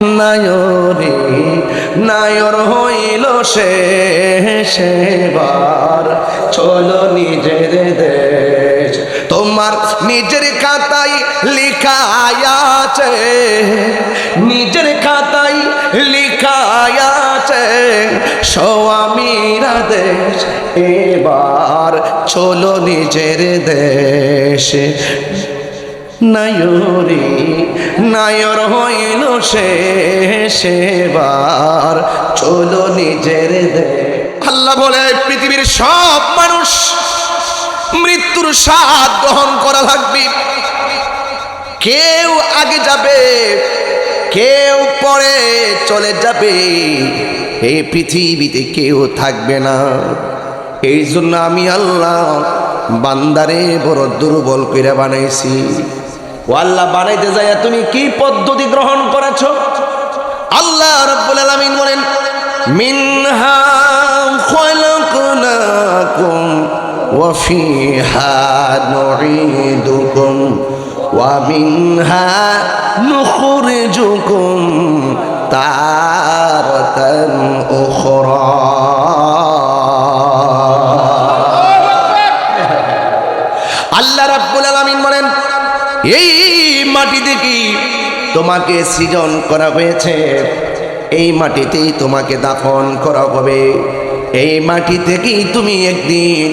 নায়রে নায়র হইল সেবার চলো নিজের দেশ। তোমার নিজের খাতায় লিখা আছে, নিজের খাতায় লিখা আছে স্বামীরা দেশ। এবার চলো নিজের দেশ। নায়রে নায়র হইল সেবার চলো নিজের দেশ। আল্লাহ বলে পৃথিবীর সব মানুষ মৃত্যুর স্বাদ গ্রহণ করা লাগবে। কেউ আগে যাবে, কেউ পরে চলে যাবে, এই পৃথিবীতে কেউ থাকবে না। এই জন্য আমি আল্লাহ বান্দারে বড় দুর্বল করে বানাইছি। ও আল্লাহ, বানাইতে যায় তুমি কি পদ্ধতি গ্রহণ করেছ? আল্লাহ রাব্বুল আলামিন বলেন, মিনহা খালাকনাকুম ওয়া ফিহা নুঈদুকুম ওয়া মিনহা নুখরিজুকুম তারাতান উখরা। আল্লাহ রাব্বুল আলামিন বলেন, এই মাটি থেকে তোমাকে সৃজন করা হয়েছে, এই মাটিতেই তোমাকে দাফন করা হবে। এই মাটি থেকেই তুমি একদিন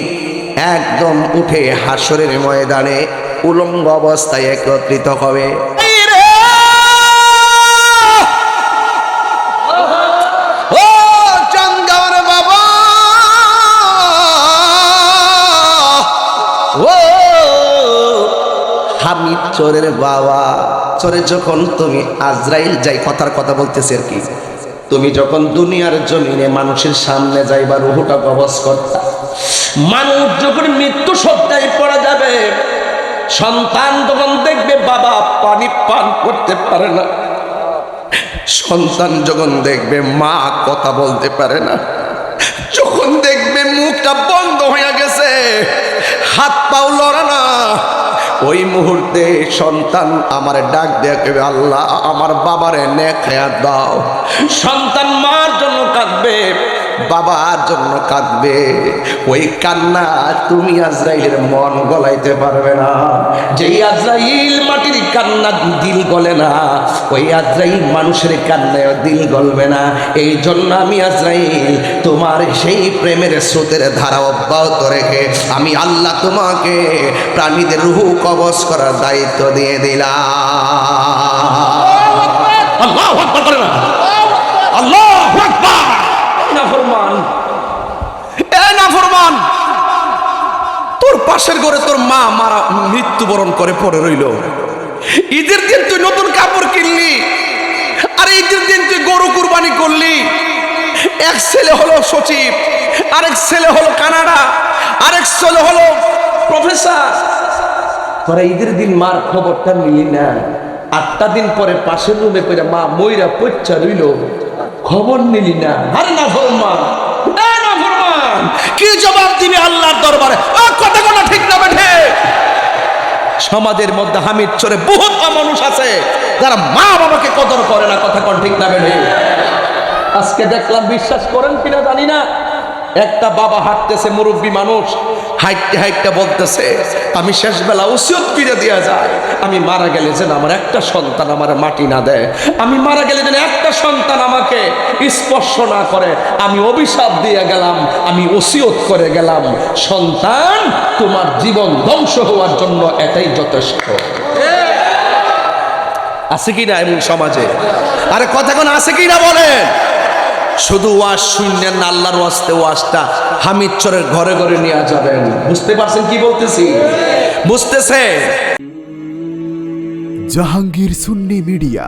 একদম উঠে হাসরের ময়দানে উলঙ্গ অবস্থায় একত্রিত হবে। হামিদ চোরের বাবা, চোরে যখন তুমি আজরাইল যাই, কথার কথা বলতেছি আর কি, তুমি যখন দুনিয়ার জমিনে মানুষের সামনে যাইবা রুহুটা কবজ করতা, মানুষ যখন মৃত্যু সজ্জায় পড়া যাবে, সন্তান তখন দেখবে বাবা পানি পান করতে পারে না, সন্তান যখন দেখবে মা কথা বলতে পারে না, যখন দেখবে মুখটা বন্ধ হয়ে গেছে, হাত পাও লড়ে না, ওই মুহূর্তে সন্তান আমার ডাক দেয়া কেবে, আল্লাহ আমার বাবারে নেক হায়াত দাও। সন্তান মার জন্য কাঁদবে, বাবার জন্য কাঁদবে। ওই কান্না তুমি আজরাইলের মন গলাইতে পারবে না। যেই আজরাইল মাটির কান্না দিল গলে না, ওই আজরাইল মানুষের কান্নায় দিল গলবে না। এই জন্য আমি আজরাইল তোমার সেই প্রেমের স্রোতের ধারা অব্যাহত রেখে আমি আল্লাহ তোমাকে প্রাণীদের রূহ কবজ করার দায়িত্ব দিয়ে দিলাম। আল্লাহু আকবার করে না, আল্লাহু আকবার। নাফরমান, এ নাফরমান, তোর পাশের ঘরে তোর মা মারা মৃত্যুবরণ করে পড়ে রইল। ঈদের দিন তুই নতুন কাপড় কিনলি, আর ঈদের দিন তুই গরু কুরবানি করলি। এক ছেলে হলো সচিব, আরেক ছেলে হলো কানাডা, আরেক ছেলে হলো প্রফেসর। তোরা ঈদের দিন মার খবরটা নিলি না, 8টা দিন পরে পাশের রুমে করে মা মইরা পচ্চা রইল, খবর নিলি না। আরে নাফরমান, এ নাফরমান, কি জবাব দিবি আল্লাহর দরবারে? কথা কথা ঠিক না বেঠে? সমাজের মধ্যে হামিদ চোরে বহুত মানুষ আছে যারা মা বাবাকে কদর করে না, কথা কোন ঠিক না বেঠে? আজকে দেখলাম, বিশ্বাস করেন কিনা জানি না, একটা বাবা হাঁটতেছে, মুরব্বী মানুষ, হাইটতে হাইটতে বলতেছে, আমি শেষ বেলা ওসিয়ত করে দেয়া যায়, আমি মারা গেলে যেন আমার একটা সন্তান আমার মাটি না দেয়, আমি মারা গেলে যেন একটা সন্তান আমাকে স্পর্শ না করে, আমি অভিশাপ দিয়ে গেলাম, আমি ওসিয়ত করে গেলাম, সন্তান তোমার জীবন ধ্বংস হওয়ার জন্য এটাই যথেষ্ট। আছে কিনা এমন সমাজে? আরে কথা কোন আছে কিনা বলেন? শুধু ওয়াজ শুনলেন না, আল্লাহর ওয়াজতে ওয়াজটা হামিদ চরের ঘরে ঘরে নিয়ে যাবেন। বুঝতে পারছেন কি বলতেছি? বুঝতেছে? জাহাঙ্গীর সুন্নি মিডিয়া,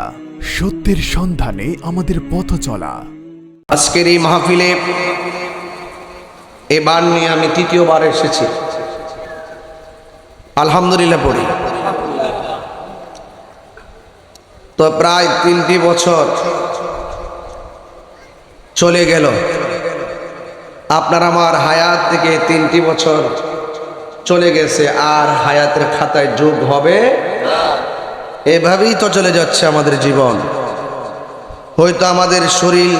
সত্যের সন্ধানে আমাদের পথ চলা। আজকের এই মাহফিলে এবার নিয়ে আমি 3য় বার এসেছি, আলহামদুলিল্লাহ পড়ি। তো প্রায় 3টি বছর চলে গেল, আপনার আমার হায়াত থেকে 3টি বছর চলে গেছে, আর হায়াতের খাতায় যোগ হবে। এভাবেই তো চলে যাচ্ছে আমাদের জীবন। হয়তো আমাদের শরীর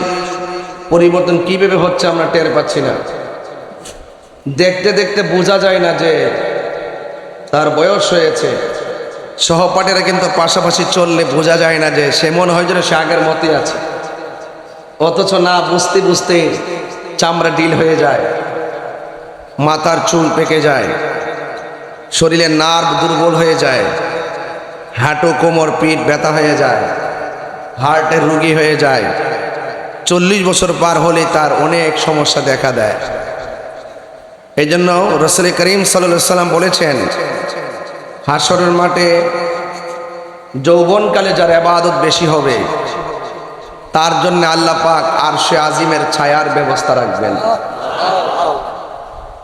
পরিবর্তন কিভাবে হচ্ছে আমরা টের পাচ্ছি না। দেখতে দেখতে বোঝা যায় না যে তার বয়স হয়েছে। সহপাঠীরা কিন্তু পাশাপাশি চললে বোঝা যায় না যে সে মনে হয় যেন সে আগের মতই আছে, অথচ না, বুঝতে বুঝতে চামড়া ডিল হয়ে যায়, মাথার চুল পেকে যায়, শরীরের নার্ভ দুর্বল হয়ে যায়, হাঁটু কোমর পিঠ ব্যথা হয়ে যায়, হার্টের রোগী হয়ে যায়। 40 বছর পার হলে তার অনেক সমস্যা দেখা দেয়। এই জন্য রাসূল করিম সাল্লাল্লাহু আলাইহি সাল্লাম বলেছেন, হাশরের মাঠে যৌবনকালে যার ইবাদত বেশি হবে তার জন্য আল্লাহ পাক আরশে আজিমের ছায়ার ব্যবস্থা রাখবেন।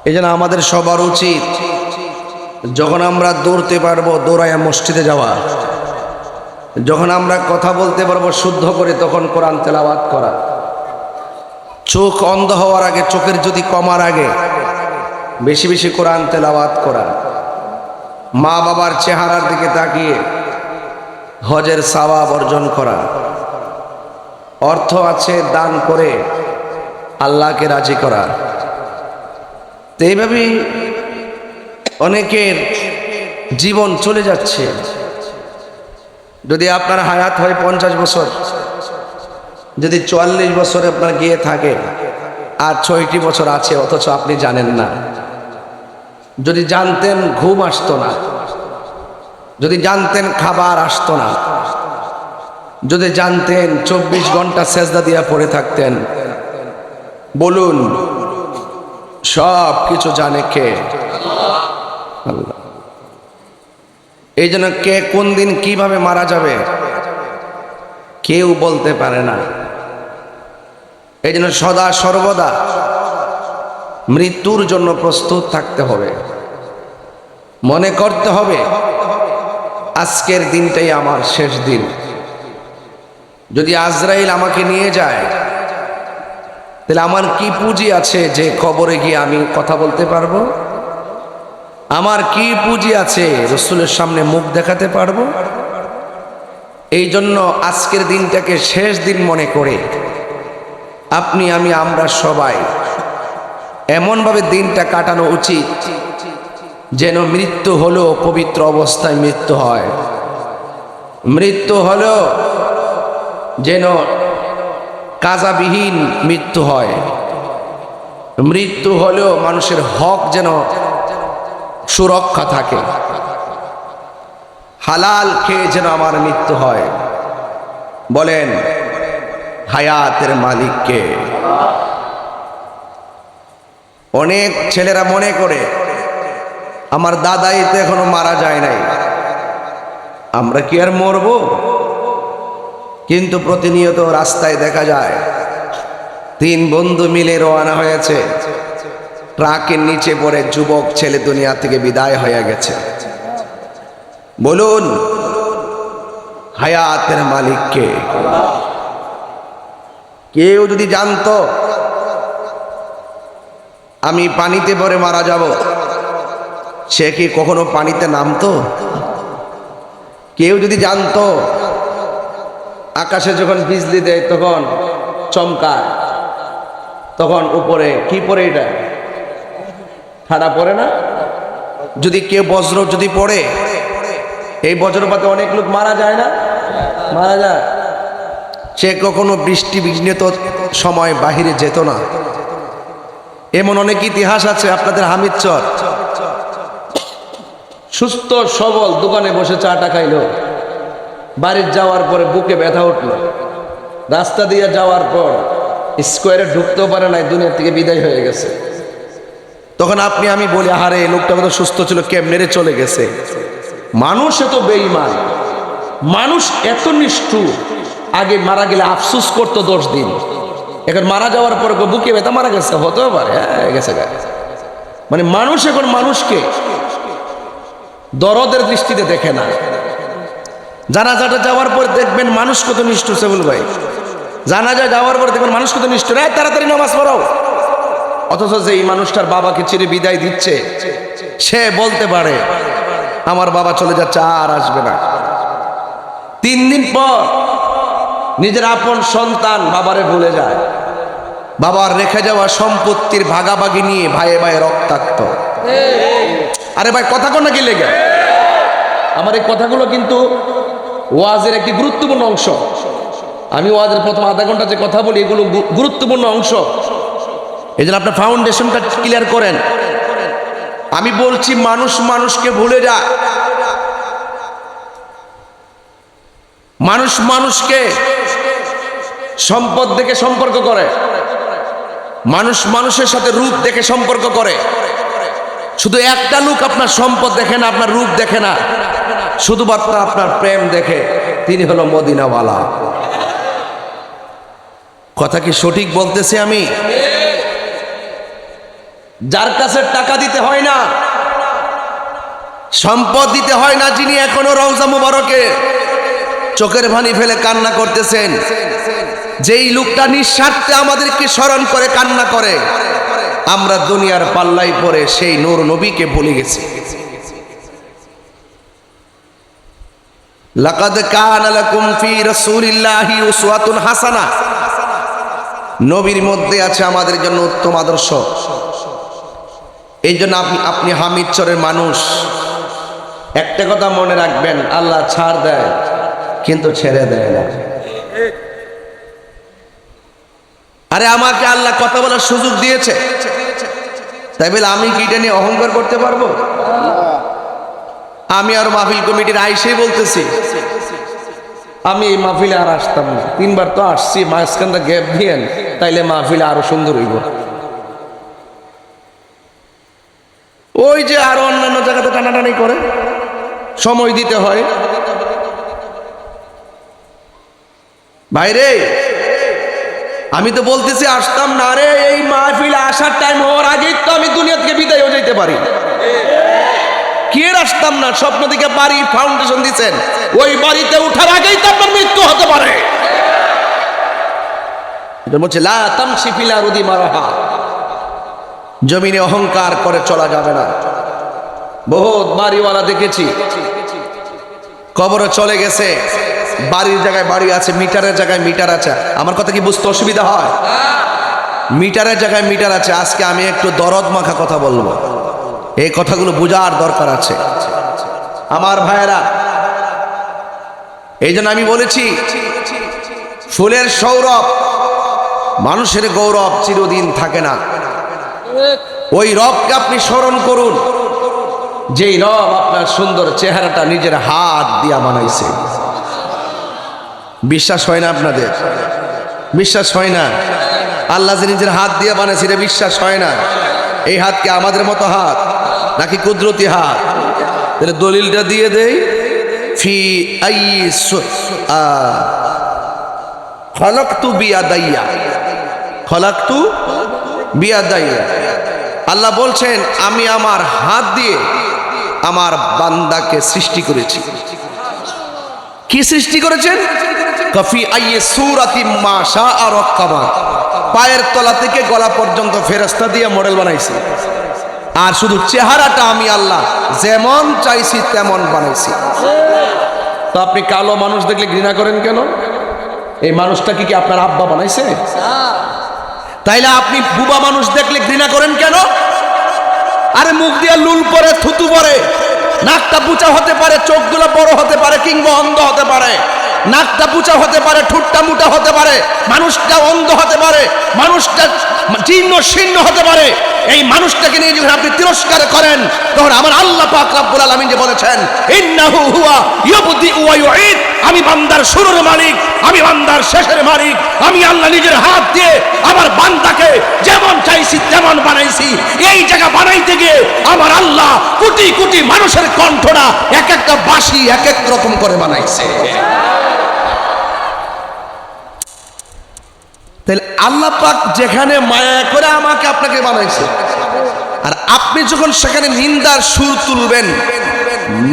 এই জন্য আমাদের সবার উচিত যখন আমরা দৌড়তে পারবো দৌড়াইয়া মসজিদে যাওয়া, যখন আমরা কথা বলতে পারবো শুদ্ধ করে তখন কোরআন তেলাওয়াত করা, চোখ অন্ধ হওয়ার আগে, চোখের যদি কমার আগে বেশি বেশি কোরআন তেলাওয়াত করা, মা বাবার চেহারার দিকে তাকিয়ে হজের সওয়াব অর্জন করা, অর্থ আছে দান করে আল্লাহকে রাজি করা। তো এইভাবেই অনেকের জীবন চলে যাচ্ছে। যদি আপনার হায়াত হয় 50 বছর, যদি 44 বছর আপনার গিয়ে থাকে আর 6টি বছর আছে অথচ আপনি জানেন না। যদি জানতেন ঘুম আসতো না, যদি জানতেন খাবার আসতো না, যদি জানতেন 24 ঘন্টা সেজদা দিয়া পড়ে থাকতেন। বলুন, সব কিছু জানে কে? আল্লাহ। এই জন্য কে কোন দিন কিভাবে মারা যাবে কেউ বলতে পারে না। এই জন্য সদা সর্বদা মৃত্যুর জন্য প্রস্তুত থাকতে হবে। মনে করতে হবে আজকের দিনটাই আমার শেষ দিন। যদি আজরাইল আমাকে নিয়ে যায় তাহলে আমার কি পুঁজি আছে যে কবরে গিয়ে আমি কথা বলতে পারবো? আমার কি পুঁজি আছে রাসূলের সামনে মুখ দেখাতে পারবো? এই জন্য আজকের দিনটাকে শেষ দিন মনে করে আপনি আমি আমরা সবাই এমনভাবে দিনটা কাটানো উচিত যেন মৃত্যু হলেও পবিত্র অবস্থায় মৃত্যু হয়, মৃত্যু হলেও যেন কাজাবিহীন মৃত্যু হয়, মৃত্যু হলেও মানুষের হক যেন সুরক্ষা থাকে, হালাল খেয়ে যেন আমার মৃত্যু হয়। বলেন হায়াতের মালিক কে? অনেক ছেলেরা মনে করে আমার দাদাই তো এখনো মারা যায় নাই, আমরা কি আর মরবো? কিন্তু প্রতিনিয়ত রাস্তায় দেখা যায় 3 বন্ধু মিলে রওনা হয়েছে, ট্রাকের নিচে পড়ে যুবক ছেলে দুনিয়া থেকে বিদায় হয়ে গেছে। বলুন হায়াতের মালিক কে? কেউ যদি জানতো আমি পানিতে পড়ে মারা যাব, সে কি কখনো পানিতে নামতো? কেউ যদি জানতো আকাশে যখন বিজলি দেয় তখন চমকায়, তখন উপরে কি পড়ে, এটা ঠাডা পড়ে না? যদি কেউ বজ্র যদি পড়ে, এই বজ্রপাতে অনেক লোক মারা যায় না? মারা যায়। সে কখনো বৃষ্টি বিঘ্নিত সময় বাহিরে যেত না। এমন অনেক ইতিহাস আছে আপনাদের হামিদচর। সুস্থ সবল দোকানে বসে চাটা খাইলো, বাড়ির যাওয়ার পরে বুকে ব্যথা উঠল, রাস্তা দিয়ে যাওয়ার পর স্কোয়ারে ঢুকতেও পারে নাই, দুনিয়া থেকে বিদায় হয়ে গেছে। তখন আপনি আমি বলি আহারে লোকটা কত সুস্থ ছিল, কেমনে রে চলে গেছে। মানুষ এত বেঈমান, মানুষ এত নিষ্ঠুর। আগে মারা গেলে আফসোস করতো 10 দিন, এখন মারা যাওয়ার পরে বুকে ব্যথা মারা গেছে, হতেও পারে, হ্যাঁ গেছে। মানে মানুষ এখন মানুষকে দরদের দৃষ্টিতে দেখে না। জানাজাটা যাওয়ার পর দেখবেন মানুষ কত নিষ্ঠুর। সেবুল ভাই, জানাজা যাওয়ার পর দেখবেন মানুষ কত নিষ্ঠুর, তাড়াতাড়ি নামাজ পড়াও। অথচ যে এই মানুষটার বাবাকে চিরে বিদায় দিচ্ছে, সে বলতে পারে আমার বাবা চলে যাচ্ছে, আর আসবে না। 3 দিন পর নিজের আপন সন্তান বাবারে ভুলে যায়, বাবার রেখে যাওয়া সম্পত্তির ভাগাভাগি নিয়ে ভাইয়ে ভাইয়ে রক্তাক্ত। আরে ভাই কথা কোন নাকি লেগে? আমার এই কথাগুলো কিন্তু ওয়াজের একটি গুরুত্বপূর্ণ অংশ। আমি ওয়াজের প্রথম আধা ঘন্টা যে কথা বলি এগুলো গুরুত্বপূর্ণ অংশ। এই জন্য আপনার ফাউন্ডেশনটা ক্লিয়ার করেন। আমি বলছি মানুষ মানুষকে ভুলে যায়, মানুষ মানুষকে সম্পদ দেখে সম্পর্ক করে, মানুষ মানুষের সাথে রূপ দেখে সম্পর্ক করে। শুধু একটা লোক আপনার সম্পদ দেখে না, আপনার রূপ দেখে না, শুধুমাত্র আপনার প্রেম দেখে, তিনি হলো মদিনাওয়ালা। কথা কি সঠিক বলতেছি আমি? যার কাছে টাকা দিতে হয় না, সম্পদ দিতে হয় না, যিনি এখনো রওজা মুবারকে চোখের পানি ফেলে কান্না করতেছেন, যেই লোকটা নিঃস্বার্থে আমাদেরকে স্মরণ করে কান্না করে, আমরা দুনিয়ার পাল্লাই পড়ে সেই নূর নবীকে ভুলে গেছি। লাকাদ কানা লাকুম ফি রাসূলিল্লাহি উসওয়াতুন হাসানাহ, নবীর মধ্যে আছে আমাদের জন্য উত্তম আদর্শ। এই জন্য আপনি হামিদচরের মানুষ, একটা কথা মনে রাখবেন, আল্লাহ ছাড় দেয় কিন্তু ছেড়ে দেয় না। আরে আমাকে আল্লাহ কথা বলার সুযোগ দিয়েছে, তাই বলে আমি কি এটা নিয়ে অহংকার করতে পারবো? আমি আর মাহফিল কমিটির আইসেই বলতেছি আমি এই মাহফিলে আর আসতাম না। 3 বার তো আসছি, মাঝখানটা গ্যাপ দিয়েন, তাইলে মাহফিলে আরো সুন্দর হইব। ওই যে আরো অন্যান্য জায়গাতে টানাটানি করে সময় দিতে হয়। ভাইরে আমি তো বলতেছি আসতাম না, রে এই মাহফিলে আসার টাইম হওয়ার আগেই তো আমি দুনিয়া থেকে বিদায় হয়ে যেতে পারি। কি আসতাম না? স্বপ্ন দিকে বাড়ি ফাউন্ডেশন দিচ্ছেন, ওই বাড়িতে উঠার আগেই তো আপনার মৃত্যু হতে পারে। এটা বলছে লা তামশি ফিল আরদি মারাহা, জমিনে অহংকার করে চলা যাবে না। বহুত বাড়িওয়ালা দেখেছি কবরে চলে গেছে, বাড়ির জায়গায় বাড়ি আছে, মিটারের জায়গায় মিটার আছে। আমার কথা কি বুঝতে অসুবিধা হয়? মিটারের জায়গায় মিটার আছে। আজকে আমি একটু দরদ মাখা কথা বলবো, এই কথাগুলো বোঝার দরকার আছে আমার ভাইয়েরা। এই জন্য আমি বলেছি ফুলের সৌরভ, মানুষের গৌরব চিরদিন থাকে না। ওই রবকে আপনি স্মরণ করুন, যেই রব আপনার সুন্দর চেহারাটা নিজের হাত দিয়া বানাইছে। বিশ্বাস হয় না আপনাদের? বিশ্বাস হয় না? আল্লাহ যে নিজের হাত দিয়ে বানাইছে এটা বিশ্বাস হয় না? এই হাত কি আমাদের মতো হাত নাকি কুদরতি হাত? তাহলে দলিলটা দিয়ে দেই, ফি আই খলাকতু বিয়াদাইয়া, খলাকতু বিয়াদাইয়া। আল্লাহ বলছেন আমি আমার হাত দিয়ে আমার বান্দাকে সৃষ্টি করেছি। কি সৃষ্টি করেছেন? কফি আইয়ে সূরাতি মা শাআ রাক্কাবা, পায়ের তলা থেকে গলা পর্যন্ত ফেরেশতা দিয়ে মডেল বানাইছি। আর শুধু চেহারাটা আমি আল্লাহ যেমন চাইছি তেমন বানাইছি। তো আপনি কালো মানুষ দেখলে ঘৃণা করেন কেন? এই মানুষটাকে কি আপনার আব্বা বানাইছে? তাইলে আপনি বুবা মানুষ দেখলে ঘৃণা করেন কেন? আরে মুখ দিয়ে লুল পরে, থুতু পরে, নাকটা পুচা হতে পারে, চোখগুলো বড় হতে পারে, কিংবা অন্ধ হতে পারে। নাকটা পুচা হতে পারে, ঠোঁটটা মোটা হতে পারে, মানুষটা অন্ধ হতে পারে, মানুষটা জীর্ণ শীর্ণ হতে পারে। এই মানুষটাকে নিয়ে যখন আপনি তিরস্কার করেন, তখন আমার আল্লাহ পাক রব্বুল আলামিন যে বলেছেন ইন্নাহু হুয়া ইউবদিউ ওয়া ইউঈদ, আমি বান্দার শুরুর মালিক, আমি বান্দার শেষের মালিক। আমি আল্লাহ নিজের হাত দিয়ে আমার বান্দাকে যেমন চাইছি তেমন বানাইছি। এই জায়গা বানাইতে গিয়ে আমার আল্লাহ কোটি কোটি মানুষের কণ্ঠটা এক একটা বাঁশি এক এক রকম করে বানাইছে। তাহলে আল্লাহ পাক যেখানে মায়া করে আমাকে আপনাকে বানাইছে, আর আপনি যখন সেখানে নিন্দার সুর তুলবেন,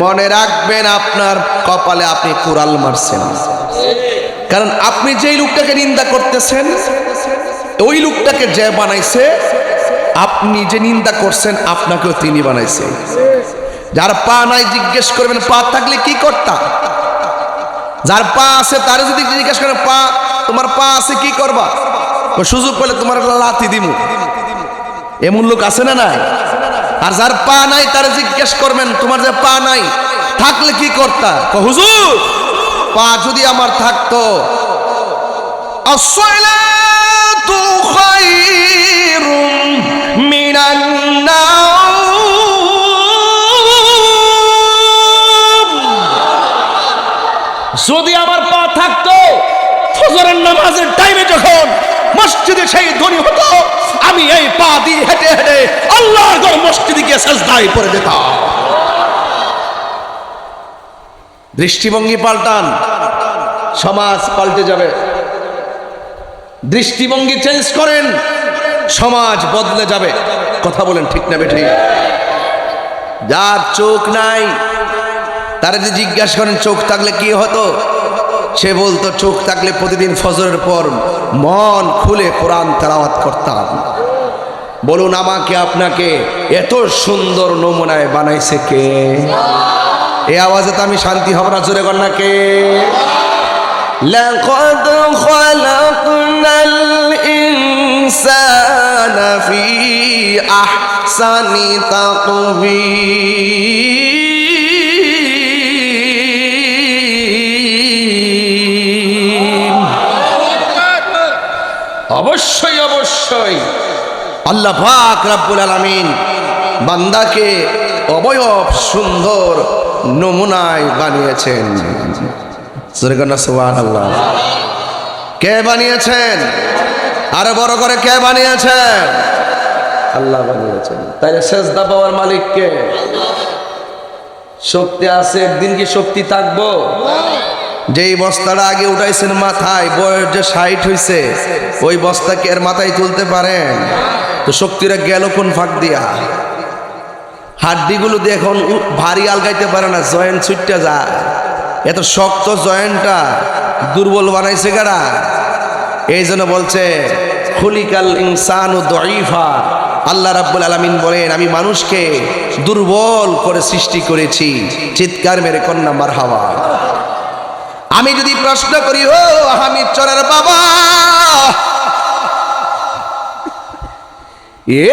মনে রাখবেন আপনার কপালে আপনি কুড়াল মারছেন। কারণ আপনি যেই লোকটাকে নিন্দা করতেছেন, ওই লোকটাকে যে বানাইছে, আপনি যে নিন্দা করছেন আপনাকেও তিনি বানাইছে। যার পা নাই জিজ্ঞেস করবেন পা থাকলে কি করতা? যার পা আছে তার যদি জিজ্ঞেস করেন পা তোমার পা আছে কি করবা, সুযোগ পেলে তোমার লাথি দিমু, এমন লোক আছে না নাই? আর যার পা নাই তার জিজ্ঞেস করবেন তোমার যে পা নাই থাকলে কি করতা, হুজুর পা যদি আমার থাকতো আসসালাতু খায়রুম মিনান নাওম, যদি আমার পা থাকতো ফজরের নামাজের টাইমে যখন মসজিদে সেই ধ্বনি হতো আমি এই পা দিয়ে হেঁটে হেঁটে আল্লাহর ঘর মসজিদে গিয়ে সাজদায় পড়ে যেতাম। দৃষ্টিভঙ্গি পাল্টান, সমাজ পাল্টে যাবে। দৃষ্টিভঙ্গি চেঞ্জ করেন, সমাজ বদলে যাবে। কথা বলেন ঠিক না বেঠিক? যার চোখ নাই তারা যদি জিজ্ঞাসা করেন চোখ থাকলে কি হতো, সে বলতো চোখ থাকলে প্রতিদিন ফজরের পর মন খুলে কোরআন তেলাওয়াত করতাম। বলুন আমাকে আপনাকে এত সুন্দর নমুনায় বানাইছে কে? এই আওয়াজে তো আমি শান্তি হব না, জোরে কর না কে? লাকাদ খালাকনাল ইনসানা ফি আহসানি তাকবীর। অবশ্যই অবশ্যই আল্লাহ পাক রব্বুল আলামিন বান্দাকে অবয়ব সুন্দর নমুনায় বানিয়েছেন। সুবহানাল্লাহ। কে বানিয়েছেন? আরো বড় করে কে বানিয়েছেন? আল্লাহ বানিয়েছেন। তাই সেজদা পাওয়ার মালিক কে? শক্তি আছে, একদিন কি শক্তি থাকবো? যেই বস্তাটা আগে উঠাইছেন মাথায়, বয়স যে 60 হয়েছে, ওই বস্তাকে এর মাথায় তুলতে পারেন? তো শক্তিটা গেল কোন ফাঁক দিয়া? হাড্ডিগুলো দিয়ে এখন ভারী আলগাইতে পারে না, জয়েন্ট ছুটতে যায়। এত শক্ত জয়েন্টটা দুর্বল বানাইছে কারা? এই জন্য বলছে খুলিকাল ইনসানু দাঈফা। আল্লাহ রাব্বুল আলামিন বলেন আমি মানুষকে দুর্বল করে সৃষ্টি করেছি। চিৎকার মেরে কন্যা মারহাবা। আমি যদি প্রশ্ন করি ও হামিদ চরের বাবা,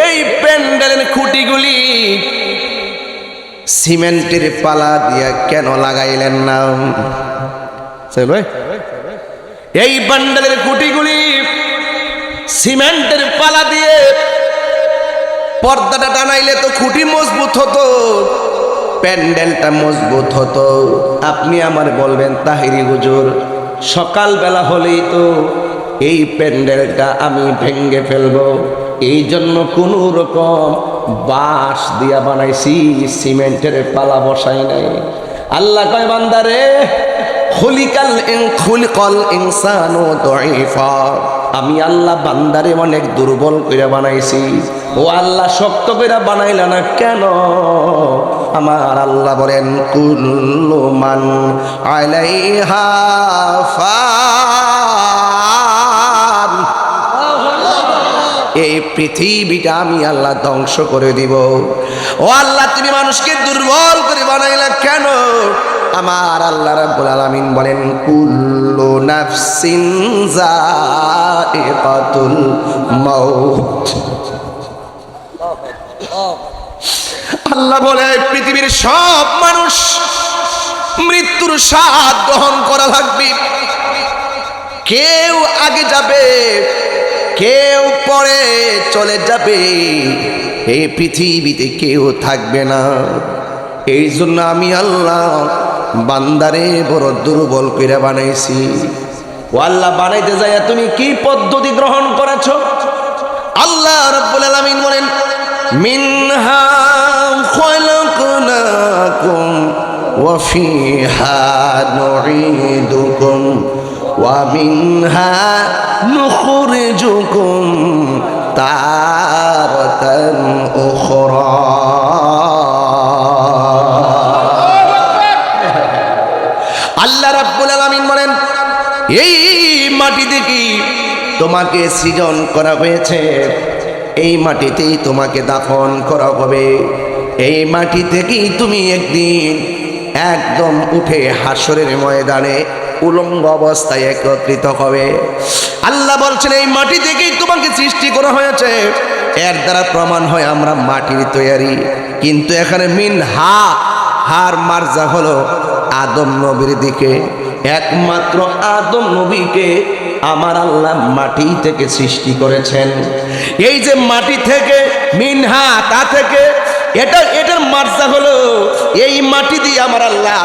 এই প্যান্ডেলের খুঁটিগুলি সিমেন্টের পালা দিয়া কেন লাগাইলেন না? এই প্যান্ডেলের খুঁটিগুলি সিমেন্টের পালা দিয়ে পর্দাটা টানাইলে তো খুঁটি মজবুত হতো, প্যান্ডেলটা মজবুত হতো। আপনি আমার বলবেন তাহিরি হুজুর সকালবেলা হলেই তো এই প্যান্ডেলটা আমি ভেঙ্গে ফেলবো, এই জন্য কোন রকম বাঁশ দিয়া বানাইছি, সিমেন্টের পালা বসাই নাই। আল্লাহ কয় বান্দারে খুলিকাল ইনসানু দাঈফা, আমি আল্লাহ বান্দারে অনেক দুর্বল করে বানাইছি। ও আল্লাহ শক্ত করে বানাইলা না কেন? আমার আল্লাহ বলেন কুল্লু মান আলাইহা ফান, এই পৃথিবীটা আমি আল্লাহ ধ্বংস করে দিব। ও আল্লাহ তুমি মানুষকে দুর্বল করে বানাইলা কেন? আমার আল্লাহ রাব্বুল আলামিন বলেন কুল্লু নাফসিন যায়িকাতুল মাউত। আল্লাহ বলে পৃথিবীর সব মানুষ মৃত্যুর স্বাদ গ্রহণ করা লাগবে। কেউ আগে যাবে, কেউ পরে চলে যাবে, এই পৃথিবীতে কেউ থাকবে না। এই জন্য আমি আল্লাহ বান্দারে বড় দুর্বল করে বানাইছি। ও আল্লাহ বানাইতে যায় তুমি কি পদ্ধতি গ্রহণ করেছো? আল্লাহ রাব্বুল আলামিন বলেন মিনহা খালাকনাকুম ওয়া ফিহা নুঈদুকুম ওয়া মিনহা নুখরিজুকুম তারাতান উখরা। আল্লাহ রাব্বুল আলামিন বলেন এই মাটি থেকে তোমাকে সৃজন করা হয়েছে, এই মাটিতেই তোমাকে দাফন করা হবে, এই মাটি থেকেই তুমি একদিন একদম উঠে হাসরের ময়দানে উলঙ্গ অবস্থায় একত্রিত হবে। আল্লাহ বলছেন এই মাটি থেকেই তোমাকে সৃষ্টি করা হয়েছে। এর দ্বারা প্রমাণ হয় আমরা মাটির তৈরি। কিন্তু এখানে হার মার্জা হলো আদম নবীর দিকে। একমাত্র আদম নবীকে আমার আল্লাহ মাটি থেকে সৃষ্টি করেছেন। এই যে মাটি থেকে মিনহা, তা থেকে এটার মার্জা হলো এই মাটি দিয়ে আমার আল্লাহ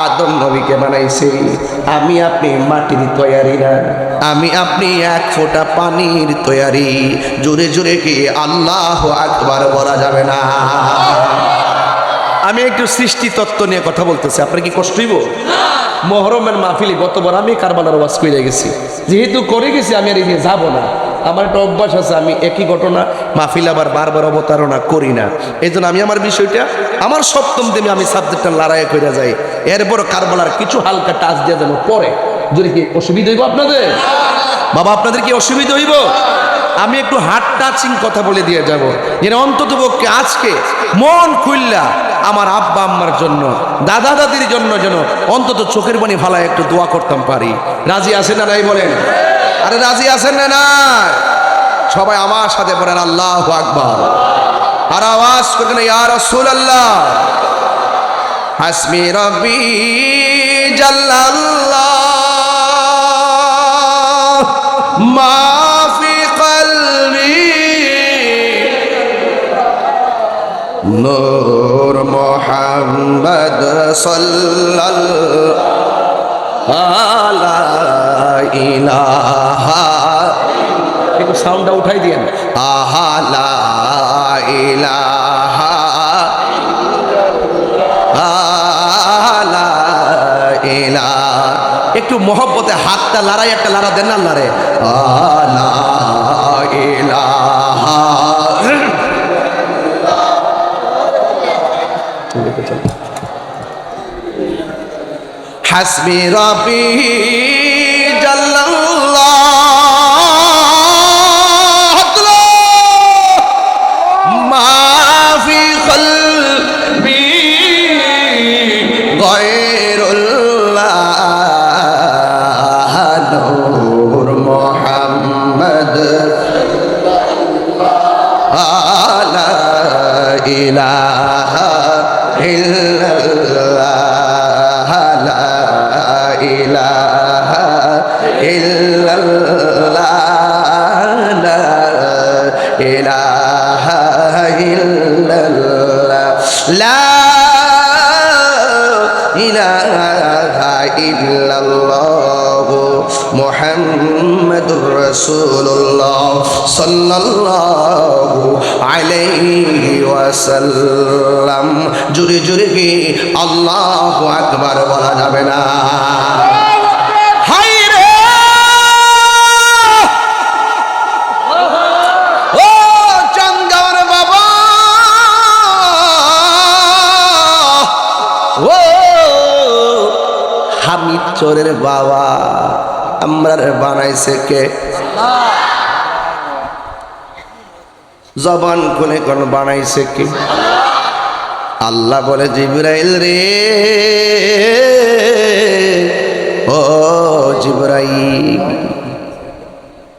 আদম নবীকে বানাইছে। আমি আপনি মাটির তৈরি না, আমি আপনি এক ফোঁটা পানির তৈরি। জোরে জোরে কি আল্লাহু আকবার বলা যাবে না? আমি একটু সৃষ্টি তত্ত্ব নিয়ে কথা বলতেছি, আপনার কি কষ্ট হইব? মহরমের মাহফিলে গতবার আমি কারবালার ওয়াজ করে গেছি, যেহেতু করে গেছি আমি আর এই নিয়ে যাবো না। আমার একটা অভ্যাস আছে, আমি একই ঘটনা মাহফিল আবার বারবার অবতারণা করি না। এই জন্য আমি আমার বিষয়টা আমার সপ্তম দিনে আমি সাবজেক্টটা লড়াই করে যাই। এরপর কারবালার কিছু হালকা টাচ দিয়ে যেন পরে, যদি কি অসুবিধা হইব আপনাদের? বাবা আপনাদের কি অসুবিধা হইব? আমি একটু হার্ট টাচিং কথা বলে দিয়ে যাব, যেন অন্তত পক্ষে আজকে মন খুললা আমার আব্বা আম্মার জন্য, দাদা দাদির জন্য যেন অন্তত চোখের পানি ফালায় একটু দোয়া করতাম পারি। রাজি আছেন না নাই বলেন? আরে রাজি আছেন না না? সবাই আমার সাথে বলেন আল্লাহু আকবার। আর আওয়াজ করেন ইয়া রাসূলুল্লাহ, হাসবি রাব্বি জাল্লাল্লাহ মা ফি কলবি নূর মুহাম্মদ সাল্লাল্লাহু আলাইহি ইলাহা, একটু সাউন্ডটা উঠাই দিয়েন। আহা লা ইলাহা লা ইলাহা, একটু মহব্বতে হাতটা লড়াই একটা লড়া দেন না লড়ে। লা ইলাহা হাসবি রাব্বি জাল্লাল্লাহ মা ফি কলবি গায়রুল্লাহ নূর মুহাম্মদ লা ইলাহা ইল্লাল্লাহ লা ইলাহা ইল্লাল্লাহ লা ইলাহা ইল্লাল্লাহ লা ইলাহা ইল্লাল্লাহ মুহাম্মাদুর রাসূলুল্লাহ সাল্লাল্লাহু আলাইহি ওয়াসাল্লাম। জোরে জোরে কি আল্লাহু আকবার বলা যাবে না? হায় রে ও চাঙ্গার বাবা, ও হামিদ চোরের বাবা, আমরার বানাইছে কে? জবান খুলে কোন বানাইছে কে? আল্লাহ বলে জিবরাইল রে, ও জিবরাইল,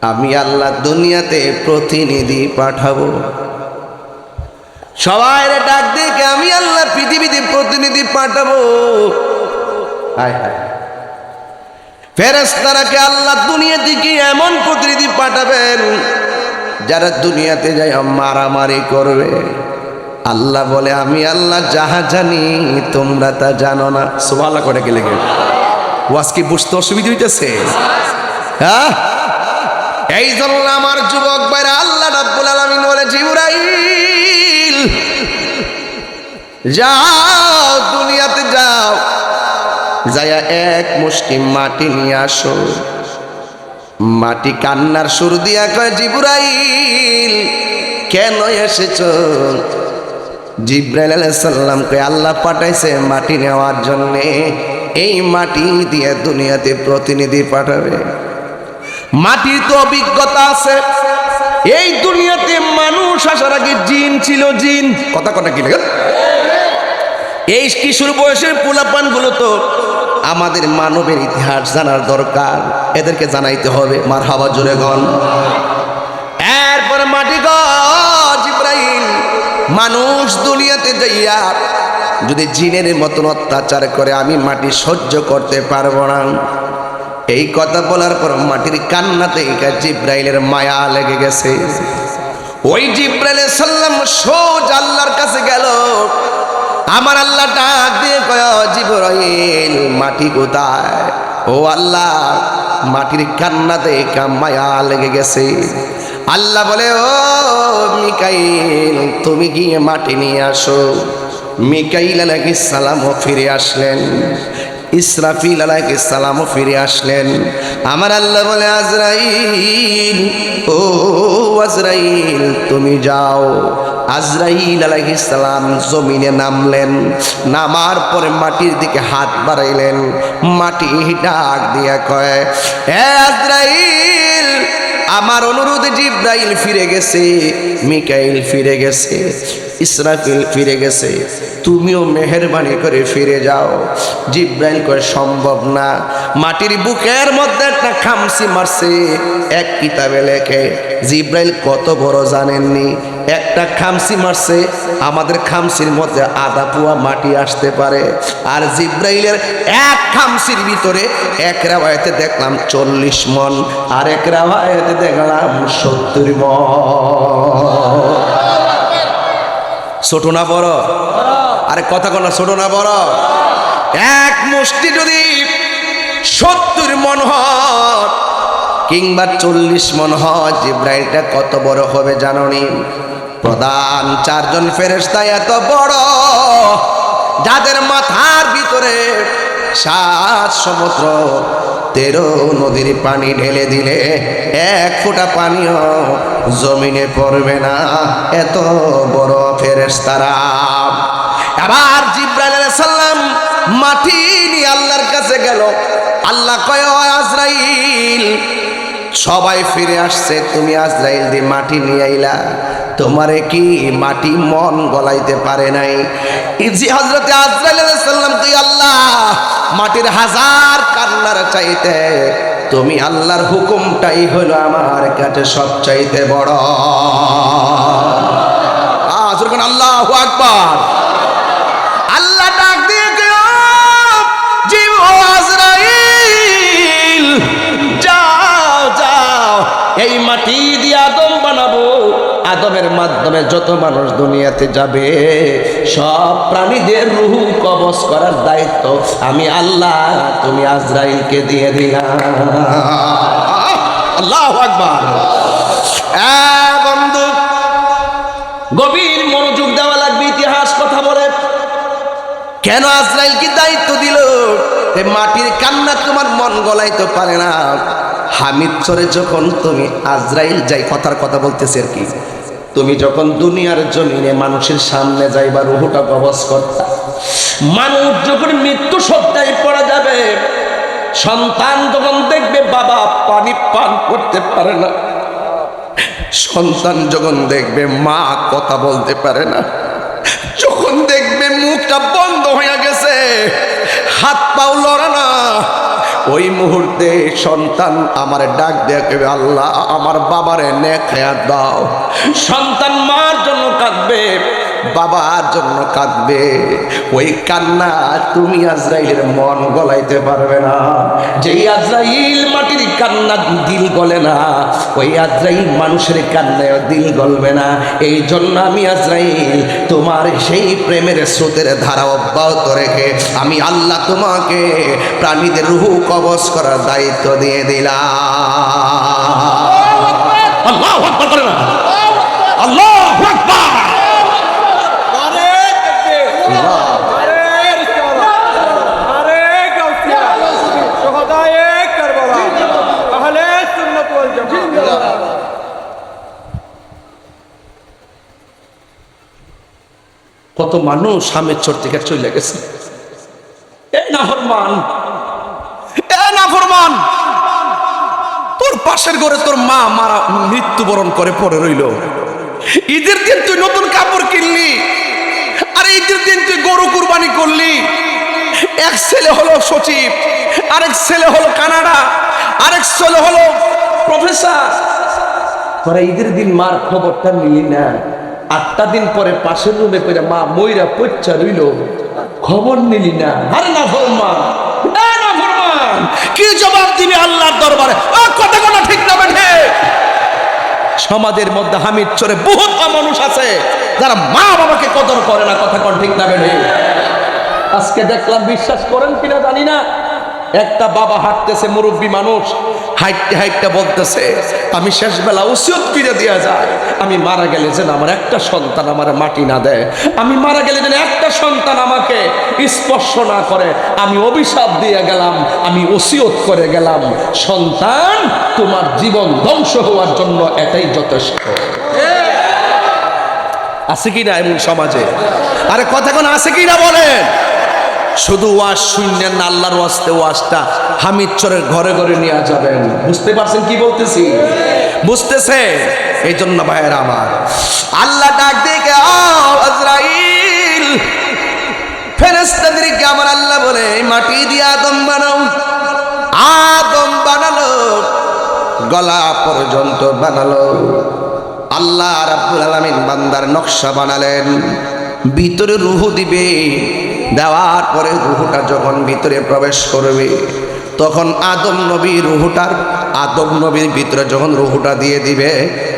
আমি আল্লাহ দুনিয়াতে প্রতিনিধি পাঠাবো। সবাই ডাক দেখে আমি আল্লাহ পৃথিবীতে প্রতিনিধি পাঠাবো। হায় হায়, ফেরেশতারাকে আল্লাহ দুনিয়া থেকে এমন প্রতিনিধি পাঠাবেন যারা দুনিয়াতে যায় মারামারি করবে। আল্লাহ বলে আমি আল্লাহ যাহা জানি তোমরা তা জানো না। সুবহানাল্লাহ করে গেলে ওয়াজ কি বুঝতে অসুবিধা হইতেছে? হ্যাঁ, এই জন্য আমার যুবক ভাইরা আল্লাহ রাব্বুল আলামিন বলে জিবরাইল যাও, দুনিয়াতে যাও, যায়া এক মুষ্টি মাটি নিয়ে আসো। মাটি কান্নার সুর দিয়া কয় জিবরাইল কেন এসেছো? জিবরাইল আলাইহিস সালাম কয় আল্লাহ পাঠাইছে মাটি নেওয়ার জন্য, এই মাটি দিয়ে দুনিয়াতে প্রতিনিধি পাঠাবে। মাটির তো অভিজ্ঞতা আছে, এই দুনিয়াতে মানুষ আসার আগে জিন ছিল। জিন কথা কি লাগে? এই কিশোর বয়সের পোলাপান গুলো তো আমাদের মানবের ইতিহাস জানার দরকার, এদেরকে জানাইতে হবে। মারহাবা জোরে গন। এরপরে মাটি জিব্রাইল মানুষ দুনিয়াতে যাইয়া যদি জিনের মতন অত্যাচার করে আমি মাটি সহ্য করতে পারবো না। এই কথা বলার পর মাটির কান্নাতে জিব্রাইলের মায়া লেগে গেছে। ওই জিব্রাইল সাল্লাম সোজ আল্লাহর কাছে গেল। আমার আল্লাহ ডাক দিয়ে কয়, জিব্রাইল মাটি কোথায়? ও আল্লাহ, মাটির কান্নাতে মায়া লেগে গেছে। আল্লাহ বলে, ও মিকাইল তুমি গিয়ে মাটি নিয়ে আসো। মিকাইল আলাইহিস সালামও ফিরে আসলেন, ইসরাফিল আলাইহিস সালামও ফিরে আসলেন। আমার আল্লাহ বলে, আজরাইল, ও আজরাইল তুমি যাও। আজরাইল আলাইহিস সালাম জমিনে নামলেন। নামার পরে মাটির দিকে হাত বাড়াইলেন। মাটি ডাক দিয়া কয়, হে আজরাইল, আমার অনুরোধে জিব্রাইল ফিরে গেছে, মিকাইল ফিরে গেছে, ইসরাফিল ফিরে গেছে, তুমিও মেহেরবানি করে ফিরে যাও। জিব্রাইল কয়, সম্ভব না। মাটির বুকের মধ্যে একটা খামসি মারছে। এক কিতাবে লেখে, জিব্রাইল কত বড় জানেননি, একটা খামসি মারছে, আমাদের খামসির মধ্যে আধা পুয়া মাটি আসতে পারে। আর জিব্রাইলের এক খামসির ভিতরে এক রাওয়ায়াতে দেখলাম 40 মণ, আর এক রাওয়ায়াতে দেখলাম 70 মণ। ছোট না বড়? আরে কথা কন না, ছোট না বড়? এক মুষ্টি যদি 70 মণ হয় কিংবা 40 মণ হয়, জিব্রাইলটা কত বড় হবে জানোনি? প্রধান 4 জন ফেরেশতা এত বড়, যাদের মাথার ভিতরে 7 সমুদ্র 13 নদীর পানি ঢেলে দিলে 1 ফোঁটা পানিও জমিনে পড়বে না, এত বড় ফেরেশতারা। আবার জিব্রাইল আলাইহিস সালাম মাটি নিয়ে আল্লাহর কাছে গেল। আল্লাহ কয়, আজরাইল সবাই ফিরে আসছে, তুমি আজরাইল দিয়ে মাটি নিয়ে আইলা, তোমারে কি মাটি মন গলাইতে পারে নাই? ইজি হযরতে আজরাইল আলাইহিস সালাম তুই আল্লাহ মাটির 1000 কান্নার চাইতে তুমি আল্লাহর হুকুমটাই হলো আমার কাছে সবচাইতে বড়। যখন আল্লাহু আকবার, আল্লাহ ডাক দিয়ে জীব আজরাইল যাও যাও, এই মাটি দিয়ে আদম বানাবো, আদমের মাধ্যমে যত মানুষ দুনিয়াতে যাবে সব প্রাণীদের রূহ কবজ করার দায়িত্ব আমি আল্লাহ তুমি আজরাইলকে দিয়ে দিলাম। আল্লাহু আকবার। বন্ধু, গভীর মনোযোগ দেওয়া লাগবে। ইতিহাস কথা বলে কেন আজরাইলকে দায়িত্ব দিল? মাটির কান্না তোমার মন গলাইতে পারে না। হামিদ চরে যখন তুমি আজরাইল যাই, কথার কথা বলতেছি আর কি, তুমি যখন দুনিয়ার জমিনে মানুষের সামনে যাইবা রুহটা কবজ করতা, মানুষ যখন মৃত্যু সজ্জায় পড়া যাবে, সন্তান যখন দেখবে বাবা পানি পান করতে পারে না, সন্তান যখন দেখবে মা কথা বলতে পারে না, যখন দেখবে মুখটা বন্ধ হয়ে গেছে, হাত পাও লড়ে না, ওই মুহূর্তে সন্তান আমার ডাক দেয়া কেবে, আল্লাহ আমার বাবারে নেক হায়াত দাও। সন্তান মার জন্য কাঁদবে, বাবার জন্য কাঁদবে। ওই কান্না তুমি আজরাইলের মন গলাইতে পারবে না। যেই আজরাইল মাটির কান্না দিল গলে না, ওই আজরাইল মানুষের কান্নায় দিল গলবে না। এই জন্য আমি আজরাইল তোমার সেই প্রেমের স্রোতের ধারা অব্যাহত রেখে আমি আল্লাহ তোমাকে প্রাণীদের রূহ কবজ করার দায়িত্ব দিয়ে দিলাম। আল্লাহু আকবার করে না, আল্লাহু আকবার। কত মানুষ স্বামীর চোর থেকে চলে গেছে। এই নাফরমান, এই নাফরমান, তোর পাশের ঘরে তোর মা মারা মৃত্যুবরণ করে পড়ে রইল। ঈদের দিন তুই নতুন কাপড় কিনলি, আর ঈদের দিন তুই গরু কুরবানি করলি, এক ছেলে হলো সচিব, আরেক ছেলে হলো কানাডা, আরেক ছেলে হলো প্রফেসর। তোরা ঈদের দিন মার খবরটা নিলি না, 8টা দিন পরে পাশের রুমে করে মা মইরা পচ্চা রইল, খবর নিলি না। আরে না ফরমান, কি জবাব দিবি আল্লাহর দরবারে? কথা কথা ঠিক না বেঠে। সমাজের মধ্যে হামিদ চরে বহুত মানুষ আছে যারা মা বাবাকে কদর করে না, কথা কোন ঠিক না বেঠে। আজকে দেখলাম, বিশ্বাস করেন কিনা জানি না, একটা বাবা হাঁটতেছে, মুরব্বী মানুষ, হাইটতে হাইটতে বলতেছে, আমি শেষ বেলা ওসিয়ত করে দিয়া যায়, আমি মারা গেলে যেন আমার একটা সন্তান আমার মাটি না দেয়, আমি মারা গেলে যেন একটা সন্তান আমাকে স্পর্শ না করে। আমি অভিশাপ দিয়ে গেলাম, আমি ওসিয়ত করে গেলাম, সন্তান তোমার জীবন ধ্বংস হওয়ার জন্য এটাই যথেষ্ট। আছে কিনা এমন সমাজে? আরে কথা কোন আছে কিনা বলেন? শুধু ওয়াজ শুনলেন না, আল্লাহর ওয়াজতে ওয়াজটা হামিদ চরের ঘরে ঘরে নিয়ে যাবেন। বুঝতে পারছেন কি বলতেছি? বুঝতেছে? এই জন্য ভাইয়েরা আমার, আল্লাহ ডাক দিয়ে আজরাইল ফেরেশতাদেরকে আমার আল্লাহ বলে, মাটি দিয়ে আদম বানাও। আদম বানালো, গলা পর্যন্ত বানালো। আল্লাহ রাব্বুল আলামিন বান্দার নকশা বানালেন, ভিতরে রূহ দিবে। দেওয়ার পরে রুহুটা যখন ভিতরে প্রবেশ করবে, তখন আদম নবীর ভিতরে যখন রুহুটা দিয়ে দিবে,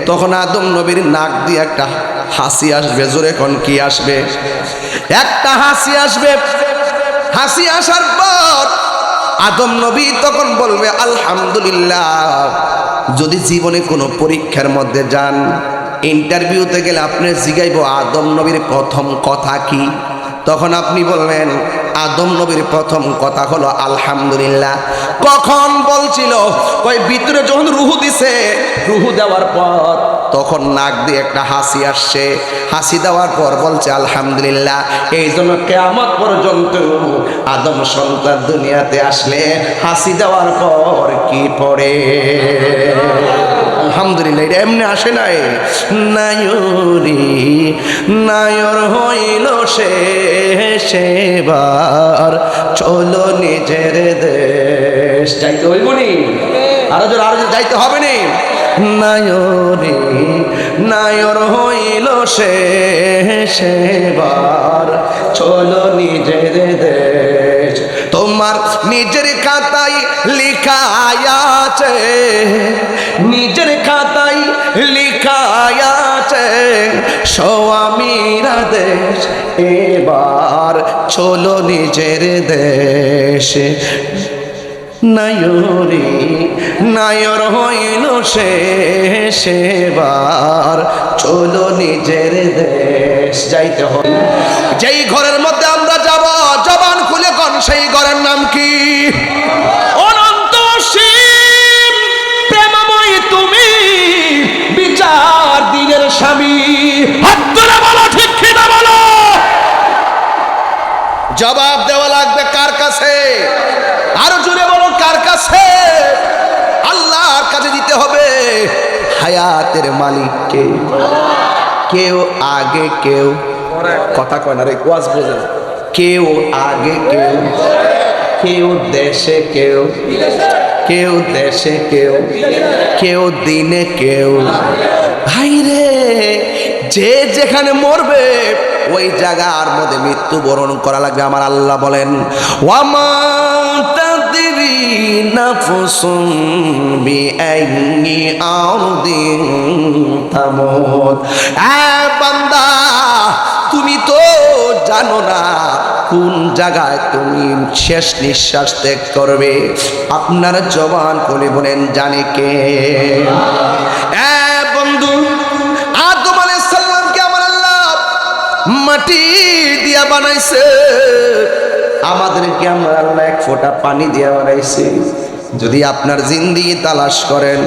তখন আদম নবীর নাক দিয়ে একটা হাসি আসবে। জোরে কোন কি আসবে? একটা হাসি আসবে। হাসি আসার পর আদম নবী তখন বলবে আলহামদুলিল্লাহ। যদি জীবনে কোনো পরীক্ষার মধ্যে যান, ইন্টারভিউতে গেলে আপনি জিগাইব আদম নবীর প্রথম কথা কি, তখন আপনি বলবেন আদম নবীর প্রথম কথা হলো আলহামদুলিল্লাহ। কখন বলছিল? ওই ভিতরে যখন রুহু দিছে, রুহু দেওয়ার পর তখন নাক দিয়ে একটা হাসি আসছে। হাসি দেওয়ার পর বলছে আলহামদুলিল্লাহ। এই জন্য কিয়ামত পর্যন্ত আদম সন্তান দুনিয়াতে আসলে হাসি দেওয়ার পর কি পড়ে? আলহামদুলিল্লাহ। এটা এমনি আসে নাই। নায়রি নায়র হইল সেবার, চলো নিজের দেশ। যাইতে হইব নি? আরো যাইতে হবে নি? নায়রি নায়র হইল সেবার, চলো নিজের দেশ। তোমার নিজের খাতায় লিখা আছে, নিজের খাতায় লিখা আছে স্বামীরা দেশ। এবার চলো নিজের দেশে। নায়রি নায়র হইল সেবার, চলো নিজের দেশ। যাইতে হবে। যেই ঘরের মধ্যে আমরা যাব, জবান খুলে কোন সেই ঘরের নাম কি? অনন্ত অসীম প্রেমময় তুমি, বিচার দিনের স্বামী। হাত তুলে বলো ঠিক কিনা বলো। জবাব দেওয়া লাগবে কার কাছে? আরো জোরে বলো কার কাছে? আল্লাহর কাছে দিতে হবে। হায়াতের মালিককে। কেউ আগে কেউ, কথা কয় না রে, ওয়াজ বোঝে না। কেউ আগে কেউ, কেউ দেশে কেউ, কেউ দেশে কেউ, কেউ দিনে কেউ। ভাইরে, যে যেখানে মরবে ওই জায়গার মধ্যে মৃত্যুবরণ করা লাগবে। আমার আল্লাহ বলেন, ওয়ামা তাদরি নাফসুন বিআইয়ি আরদিন তামুত। বান্দা, তুমি তো জানো না কোন জায়গায় তুমি শেষ নিঃশ্বাস ত্যাগ করবে। আপনার জবান খুলে বলেন, জানে কে? বন্ধু, আদম আলাইহিস সালামকে আমার আল্লাহ মাটি দিয়া বানাইছে, আমাদেরকে আমার আল্লাহ এক ফোঁটা পানি দিয়া বানাইছে। যদি আপনার জিন্দেগি তালাশ করেন,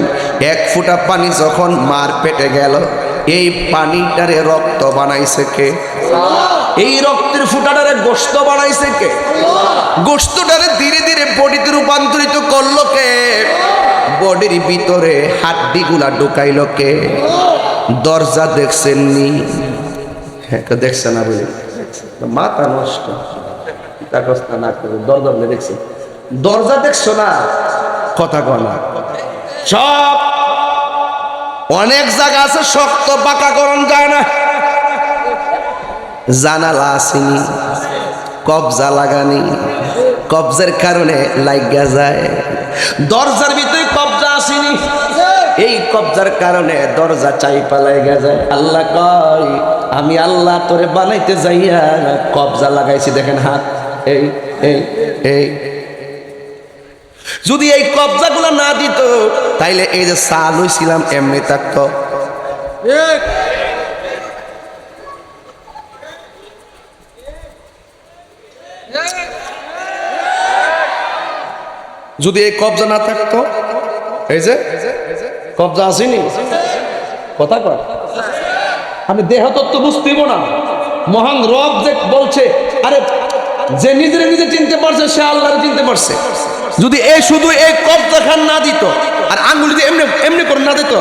এক ফোঁটা পানি যখন মার পেটে গেল, এই পানিটারে রক্ত বানাইছে কে? এই রক্তের ফুটাটারে গোশত বানাইছে কে? গোশতটারে ধীরে ধীরে বডিতে রূপান্তরিত করলো কে? বডির ভিতরে হাড্ডিগুলা ঢুকাইলো কে? দরজা দেখছেন নি? হ্যাঁ, দেখছে না বলে মাথা নষ্ট না করে দরজা দেখছো, দরজা দেখছো না, কথা কয় না। সব অনেক জায়গা আছে শক্ত পাকা করণ যায় না, জানালা আসেনি, কবজা লাগানি, কবজার কারণে লাগা যায়। দরজার ভিতরে কবজা আসেনি, এই কবজার কারণে দরজা চাইপা লাগা যায়। আল্লাহ কয় আমি আল্লাহ তোরে বানাইতে যাইয়া কবজা লাগাইছি, দেখেন হাত, এই এই এই। যদি এই কবজাগুলো না দিত তাইলে এই যে সাল হইছিলাম এমনি থাকতো। যদি এই কবজা না থাকতো, এই যে কবজা আসেনি, কথা কয় আমি দেহ তত্ত্ব বুঝতেইব না। মহান রব যে বলছে, আরে যে নিজের নিজে চিনতে পারছে সে আল্লাহরে চিনতে পারছে। যদি এই শুধু এই কবজা খান না দিত আর আঙ্গুল দিয়ে এমনি এমনি করে না দিত,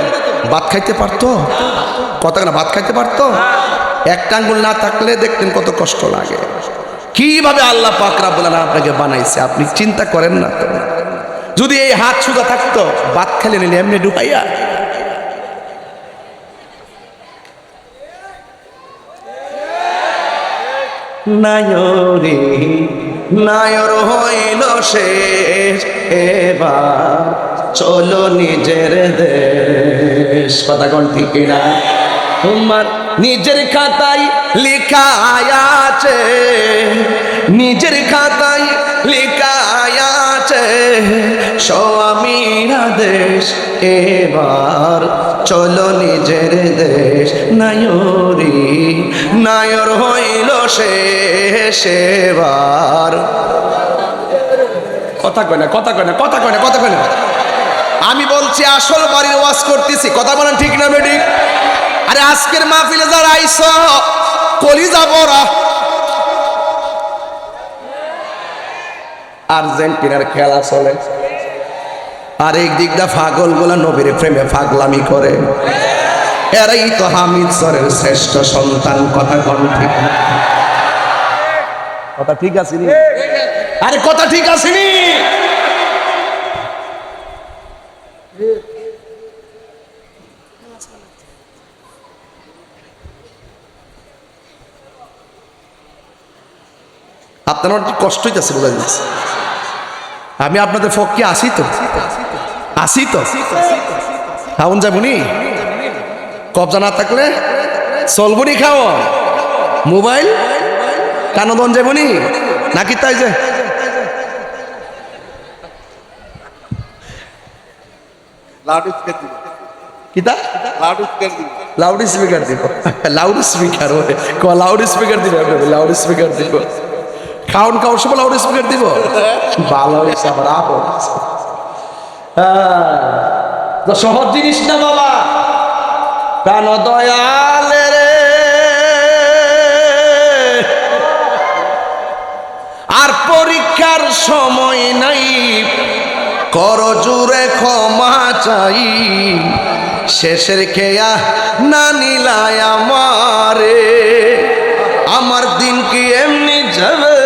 ভাত খাইতে পারতো? কথা না, ভাত খাইতে পারতো? একটা আঙ্গুল না থাকলে দেখতেন কত কষ্ট লাগে। কিভাবে আল্লাহ পাক রব্বুল আলামিন আপনাকে বানাইছে আপনি চিন্তা করেন না তো? যদি এই হাত সুদা থাকতো ভাত খেলে নিলে এমনি ঢুকাইয়া। নায়রে নায়র হইল শেষ, এবার চলো নিজের দেশ। কথা কোন ঠিক না? তোমার নিজের খাতায় লেখা আছে, নিজের খাতায় লেখা আছে স্বামীর দেশ, এবার চলো নিজের দেশ। নায়রি নায়র হইল শেষ, এবার। কথা কয় না, কথা কয় না, কথা কয় না, কথা কয় না। আমি বলছি আসল বাড়ির ওয়াজ করতেছি, কথা বলেন ঠিক না বেঠিক? আরে আজকের মাহফিলে যারা আইছ কলিজা বড়া, আর্জেন্টিনার খেলা চলে আর এক দিক দা পাগল গুলা নবীর প্রেমে পাগলামি করে, এরাই তো হামিদ সরের শ্রেষ্ঠ সন্তান। কথা কোন ঠিক না? কথা ঠিক আছে নি? আরে কথা ঠিক আছে নি? আপনার কষ্ট হইতেছে বোঝা যাচ্ছে। আমি আপনাদের পক্ষে আসি তো, আসি তো। খাওন যাবনি, কবজা না থাকলে চলবনি, খাও মোবাইল কানদন যাবনি নাকি? তাই যে লাউড স্পিকার দিব, লাউড স্পিকার লাউড স্পিকার দিব, লাউড স্পিকার দিব। খাওন খাওয়ার সময় লাউড স্পিকার দিব, ভালো হয়েছে। আবার আপন সহজ জিনিস না বাবা, প্রাণ দয়ালে রে। আর পরীক্ষার সময় নাই, কর জুড়ে ক্ষমা চাই। শেষের খেয়া না নিলায় আমারে, আমার দিন কি এমনি যাবে,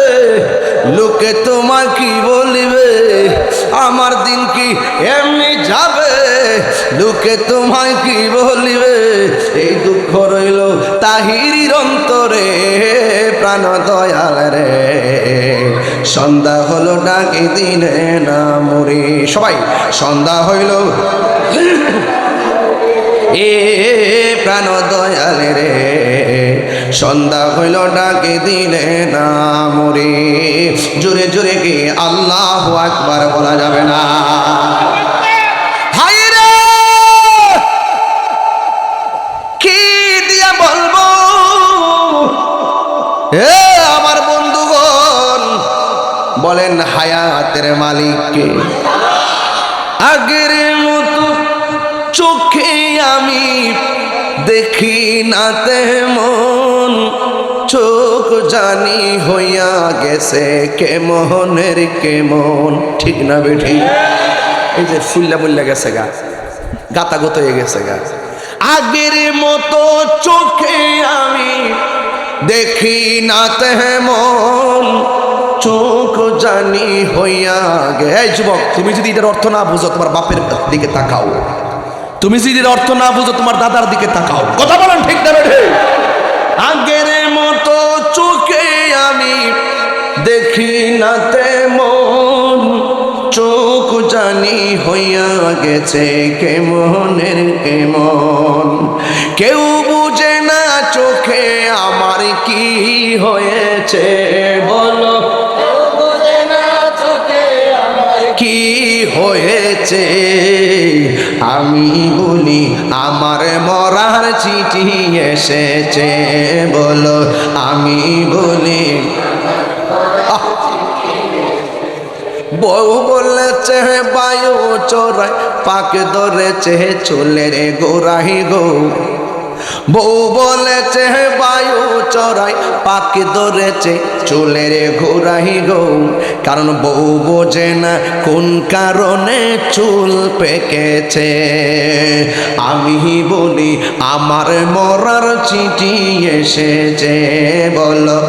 লোকে তোমার কি বলিবে। আমার দিন কি এমনি যাবে, লোকে তোমায় কি বলিবে। এই দুঃখ রইল তাহিরির অন্তরে, প্রাণ দয়াল রে। সন্ধ্যা হলো ডাকি দিনে না মরি, সবাই সন্ধ্যা হইল এ প্রাণ দয়াল রে। সন্ধ্যা হইল ডাকে দিলে না মরি, জোরে জোরে কি আল্লাহু আকবার বলা যাবে না? হায় রে কি দিয়া বলবো এ আমার বন্ধুগণ, বলেন হায়াতের মালিককে। আগের মতো চোখে আমি দেখি না তেমন, চোখ জানি হইয়া গেছে কেমনের কেমন। ঠিক না বেঠি? এই যে ফুল্লা মুল্লা গেছে গা, গাতাগত হয়ে গেছে গা। আগের মতো চোখে আমি দেখি না তেমন চোখ জানি হইয়া গে। এই যুবক, তুমি যদি এটার অর্থ না বুঝো তোমার বাপের দিকে তাকাও, তুমি যদি এর অর্থ না বুঝো তোমার দাদার দিকে তাকাও। কথা বলেন ঠিক না বেঠে? আগের মতো চোখে আমি দেখি না তেমন চোখ জানি হইয়া গেছে কেমনের কেমন। কেউ বুঝে না চোখে আমার কি হয়েছে, বলো কি হয়েছে। আমি বলি আমার মরার চিঠি এসেছে, বলো আমি বলি। বউ বলেছে বায়ু চোরাই পাক ধরেছে চুলের গোড়াই গো। বউ বলেছে বায়ু চড়াই পাক ধরেছে চুলের ঘোরাই গো। কারণ বউ বোঝে না কোন কারণে চুল পেকেছে। আমি বলি আমার মরার চিঠি এসেছে, বলো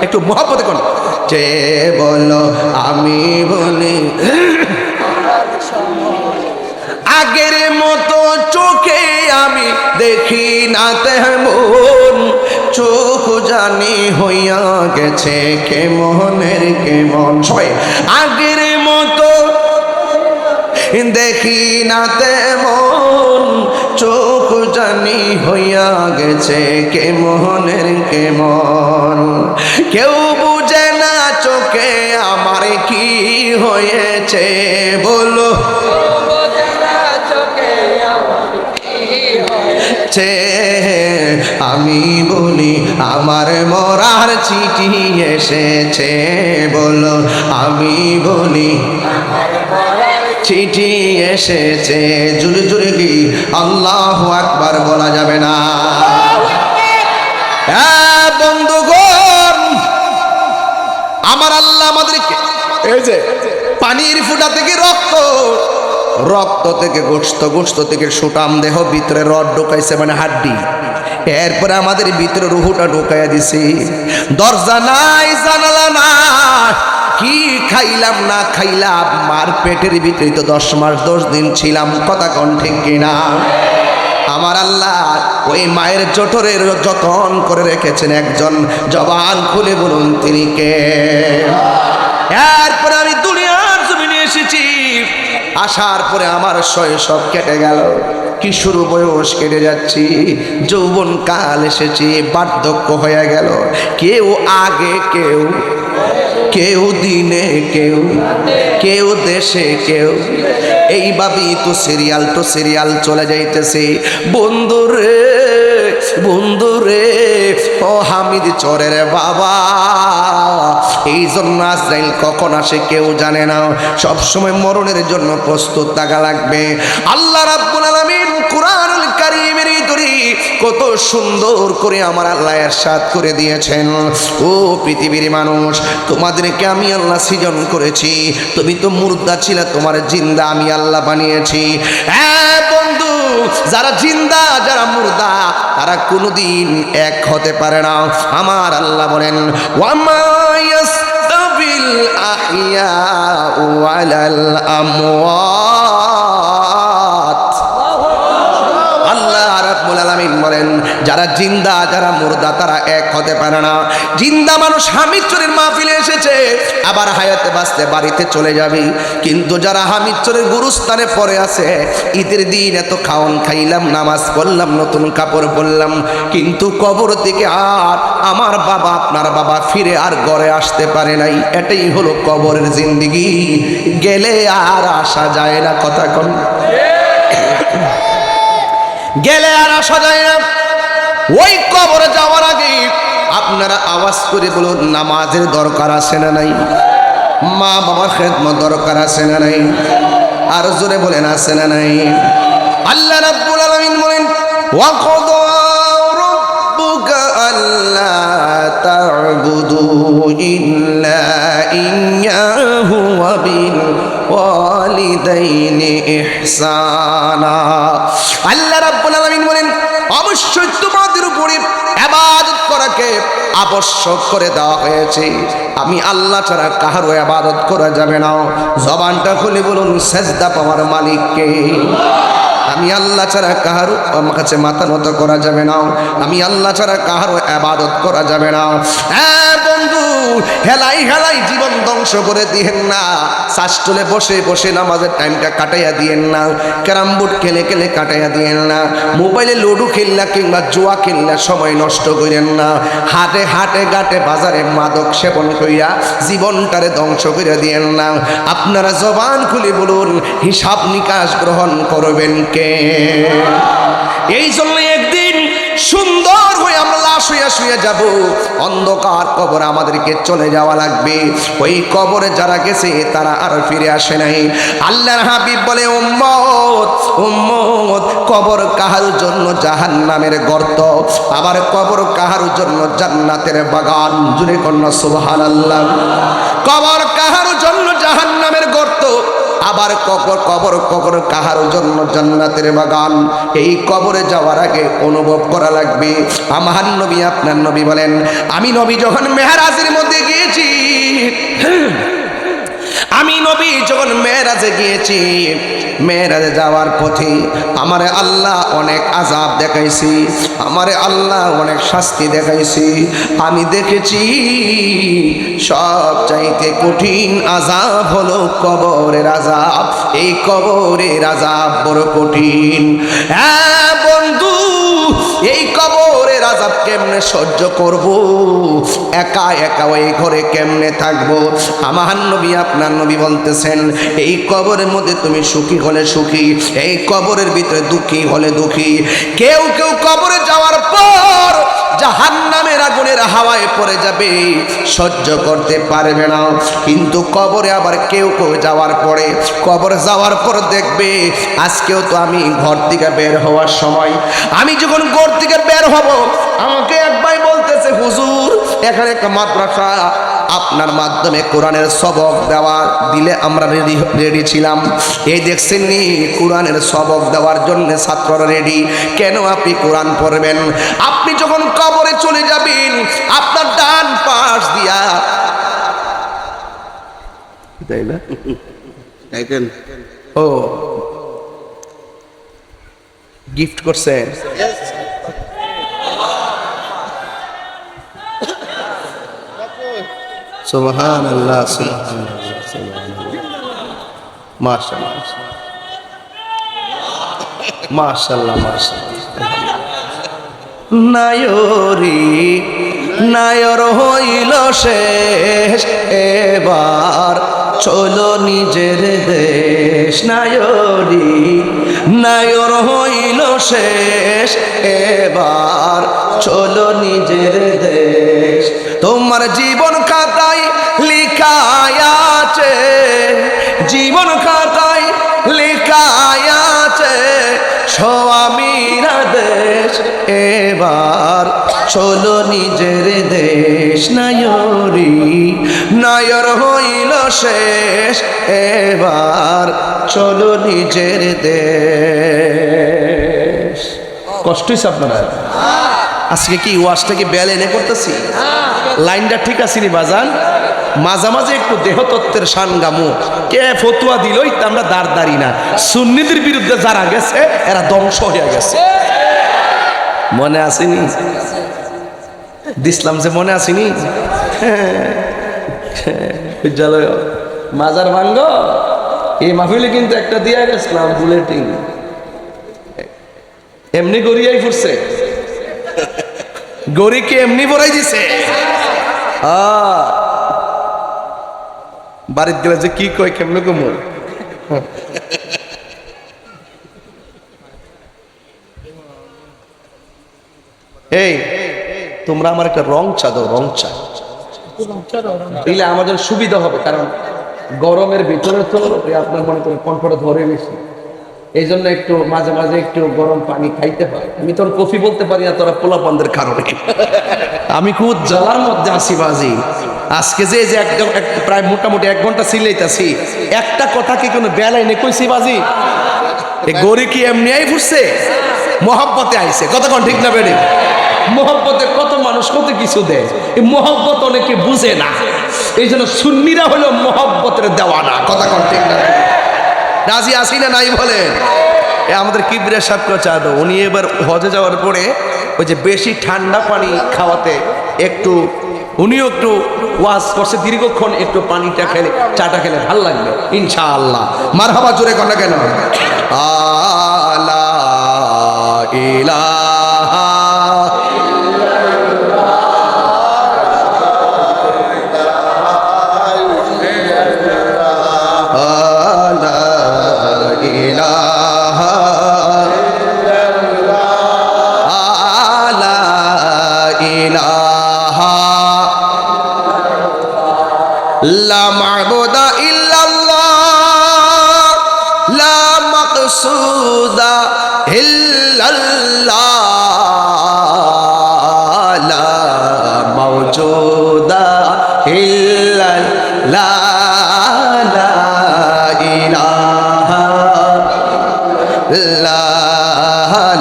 একটু মহব্বতে কোন যে বলো আমি বলি। আগের মতো চোখে আমি দেখি না তেমন চোখ জানি হইয়া গেছে কেমনের কেমন। সবাই আগের মতো দেখি না তেমন চোখ জানি হইয়া গেছে কেমনের কেমন। কেউ বুঝে না চোখে আমার কি হয়েছে, বলো আমি বলি আমার মরার চিঠি এসেছে, বলো আমি বলি চিঠি এসেছে। জুড়ে জুড়ে কি আল্লাহু আকবার বলা যাবে না? বন্ধুগণ, আমার আল্লাহ আমাদেরকে এই যে পানির ফুটা থেকে রক্ত, রক্ত থেকে গোশত, গোশত থেকে সুটাম দেহ, ভিতরে রড ঢোকাইছে মানে হাড্ডি। এরপরে আমাদের ভিতরে রুহুটা ঢোকাইয়া দিছি। দরজা নাই, জানালা নাই, কি খাইলাম না খাইলাম, মার পেটের ভিতরে তো 10 মাস 10 দিন ছিলাম। কথা কোন ঠিক কিনা? আমার আল্লাহ ওই মায়ের জঠরের যতন করে রেখেছেন একজন। জবান খুলে বলুন তিনি কে? এরপরে আমি দুনিয়ার জমিনে এসেছি। আসার পরে আমার শৈশব কেটে গেল, কিশোর বয়স কেটে যাচ্ছি, যৌবন কাল এসেছি, বার্ধক্য হয়ে গেল। কেউ আগে, কেউ কেউ দিনে, কেউ কেউ দেশে, কেউ এইভাবেই তো সিরিয়াল চলে যাইতেছে। বন্ধুরে বন্ধুরে ও হামিদ চরের বাবা, এই জন্য আজরাইল কখন আসে কেউ জানে না। সব সময় মরণের জন্য প্রস্তুত থাকা লাগবে। আল্লাহ রাব্বুল আলামিন কুরআনুল কারীমের ভিতরে কত সুন্দর করে আমার আল্লাহ ইরশাদ করে দিয়েছেন, ও পৃথিবীর মানুষ, তোমাদেরকে আমি আল্লাহ সৃজন করেছি। তুমি তো মুর্দা ছিলে, তোমার জিন্দা আমি আল্লাহ বানিয়েছি। হ্যাঁ বন্ধু, যারা জিন্দা যারা মুর্দা তারা কোনোদিন এক হতে পারে না। আমার আল্লাহ বলেন, ওয়ামা ইয়াস্তাবিল আহইয়াউ ওয়ালাল আমওয়াত। আল্লাহ রাব্বুল আলামিন বলেন, যারা জিন্দা যারা মুর্দা তারা এক হতে পারে না। জিন্দা মানুষ হামিদ চরের মাহফিলে এসেছে, আবার হায়াতে বাঁচতে বাড়িতে চলে যাবে। কিন্তু যারা হামিদ চরের গুরুস্থানে পড়ে আছে, ঈদের দিন এত খাওন খাইলাম, নামাজ পড়লাম, নতুন কাপড় পরলাম, কিন্তু কবর থেকে আর আমার বাবা আপনার বাবা ফিরে আর ঘরে আসতে পারে নাই। এটাই হলো কবরের জিন্দেগি, গেলে আর আসা যায় না। কথা কোন? গেলে আর আসা যায় না। ওই কবরে যাওয়ার আগে আপনারা আওয়াজ করে বলুন, নামাজের দরকার আছে না নাই? মা বাবার খেদমত দরকার আছে না নাই? আর জোরে বলেন আছে না নাই? আল্লাহ রাব্বুল আলামিন বলেন, ওয়া ক্বাদা রাব্বুকা আল্লা তা'বুদু ইল্লা ইয়্যাহু ওয়া বিল ওয়ালিদাইনি ইহসানা। আল্লাহ রাব্বুল আলামিন বলেন, অবশ্যই তোমাদের উপরে ইবাদত করাকে আবশ্যক করে দেওয়া হয়েছে। আমি আল্লাহ ছাড়া কারো ইবাদত করা যাবে না। জবানটা খুলে বলুন, সেজদা পাওয়ার মালিককে। আমি আল্লাহ ছাড়া কারো আমার কাছে মাথা নত করা যাবে না। আমি আল্লাহ ছাড়া কারো ইবাদত করা যাবে না। হ্যাঁ বন্ধু, হেলাই হেলাই জীবন ধ্বংস করে দিয়েন না। শাসটলে বসে বসে নামাজের টাইমটা কাটাইয়া দিয়েন না। ক্যারাম বোর্ড খেলে খেলে কাটাইয়া দিয়েন না। মোবাইলে লুডু খেললা কিংবা জুয়া খেললা সময় নষ্ট করেন না। হাটে হাটে ঘাটে বাজারে মাদক সেবন কইরা জীবনটারে ধ্বংস করে দিয়েন না। আপনারা জবান খুলে বলুন, হিসাব নিকাশ গ্রহণ করবেন কে? এই জন্য একদিন সুন্দর হয়ে আমরা লাশ হইয়া শুয়ে যাব। অন্ধকার কবর আমাদেরকে চলে যাওয়া লাগবে। ওই কবরে যারা গেছে তারা আর ফিরে আসে নাই। আল্লাহর হাবিব বলে, উম্মত উম্মত, কবর কাহার জন্য জাহান্নামের গর্ত, আবার কবর কাহার জন্য জান্নাতের বাগান। জুড়ে কন্যা সুবহানাল্লাহ। কবর কাহার জন্য জাহান্নামের গর্ত, আবার কবর কাহার জন্য জান্নাতের বাগান। এই কবরে যাওয়ার আগে অনুভব করা লাগবে। আমার নবী আপনার নবী বলেন, আমি নবী যখন মেহরাজের মধ্যে গিয়েছি, আমি নবী যখন মেহরাজে গিয়েছি, মেহরাজে যাওয়ার পথে আমারে আল্লাহ অনেক আযাব দেখাইছি, আমারে আল্লাহ অনেক শাস্তি দেখাইছি। আমি দেখেছি সব চাইতে কঠিন আযাব হলো কবরের আযাব। এই কবরের আযাব বড় কঠিন। হ্যাঁ বন্ধু, এই কবরের আযাব কেমনে সহ্য করব? একা একা ওই ঘরে কেমনে থাকবো? আমার নবী আপনার নবী বলতেছেন, এই কবরের মধ্যে তুমি সুখী হলে সুখী, এই কবরের ভিতরে দুঃখী হলে দুঃখী। কেউ কেউ কবরে যাওয়ার পর জাহান্নামের আগুনের হাওয়ায় পড়ে যাবে, সহ্য করতে পারবে না। কিন্তু কবরে আবার কেউ কেউ যাওয়ার পরে, কবর যাওয়ার পর দেখবে, আজকেও তো আমি ঘর থেকে বের হওয়ার সময়, আমি যখন ঘর থেকে বের হব, আমাকে এক ভাই বলতেছে, হুজুর এখানে একটা মাদ্রাসা, আপনার মাধ্যমে কোরআনের সবক দেওয়া দিলে আমরা রেডি ছিলাম। এই দেখছেন নি, কোরআনের সবক দেওয়ার জন্য ছাত্ররা রেডি। কেন আপনি কোরআন পড়বেন? আপনি যখন কবরে চলে যাবেন, আপনার ডান পাশ দিয়া, তাই না? ও গিফট করছেন? সুবহানাল্লাহ, মাশাআল্লাহ, মাশাআল্লাহ, মাশাআল্লাহ। নায়রি নায়র হইল শেষ, এবার চলো নিজের দেশ। নায়রি নায়র হইল শেষ, এবার চলো নিজের দেশ। তোমার জীবন খাতায় লিখায় আছে, জীবন খাতায় লিখায় আছে স্বামীর দেশ, এবার চলো নিজের দেশ। নায়রি নায়র হইল শেষ, এবার চলো নিজের দেশ। কষ্ট হয়েছে আপনারা? আজকে কি ওয়াজটা কি বেল এনে করতেছি? লাইনটা ঠিক আছে নি বাজান? মাঝামাঝি একটু দেহতত্ত্বের সানগামু। কে ফতুয়া দিলই আমরা দাঁড় না। সুন্নিদের বিরুদ্ধে যারা গেছে এরা ধ্বংস হয়ে গেছে। মনে আসেনি? দিসলাম যে মনে আসেনি? বিদ্যালয় মাজার ভাঙ্গ এই মাহফিলে কিন্তু একটা দিয়ে গেছিলাম বুলেটিন, এমনি গড়িয়াই ফুরছে। গরিকে এমনি বড়াই দিছে। বাড়ির গেলে যে কি কয় কেমনে কমু। এই তোমরা আমার একটা রং চা দাও, রং চা দিলে আমাদের সুবিধা হবে। কারণ গরমের ভিতরে তো আপনার মনে করেন কণ্ঠটা ধরে বেশি, এই জন্য একটু মাঝে মাঝে একটু গরম পানি খাইতে হয়। আমি তোর কফি বলতে পারি না, তোরা পোলাপানদের কারণে। আমি খুব জ্বালার মধ্যে আছি বাজি। আজকে যে একদম প্রায় মোটামুটি 1 ঘন্টা সিলাইতেছি, একটা কথা কি কোনো বেলায় নে কইছি বাজি? এ গরি কি এমনি আই ফুটছে? মহব্বতে আইছে, কতক্ষণ ঠিক না বেড়ে? মহব্বতে কত মানুষ কত কিছু দেয়, এই মহব্বত অনেকে বুঝে না। এই জন্য সুন্নিরা হলো মহব্বতের দেওয়ানা, কতক্ষণ ঠিক না? রাজি আসি না নাই বলেন? আমাদের কিবরিয়া সাহেব চাঁদো, উনি এবার হজে যাওয়ার পরে ওই যে বেশি ঠান্ডা পানি খাওয়াতে একটু উনিও একটু ওয়াজ করছে দীর্ঘক্ষণ, একটু পানিটা খেলে চাটা খেলে ভাল লাগবে ইনশাআল্লাহ। মারহাবা জোরে কন্যা কেন? আলা ইলাহা লা মা'বুদা ইল্লাল্লাহ, লা মাকসুদা ইল্লাল্লাহ, লা মাওজুদা ইল্লাল্লাহ, লা ইলাহা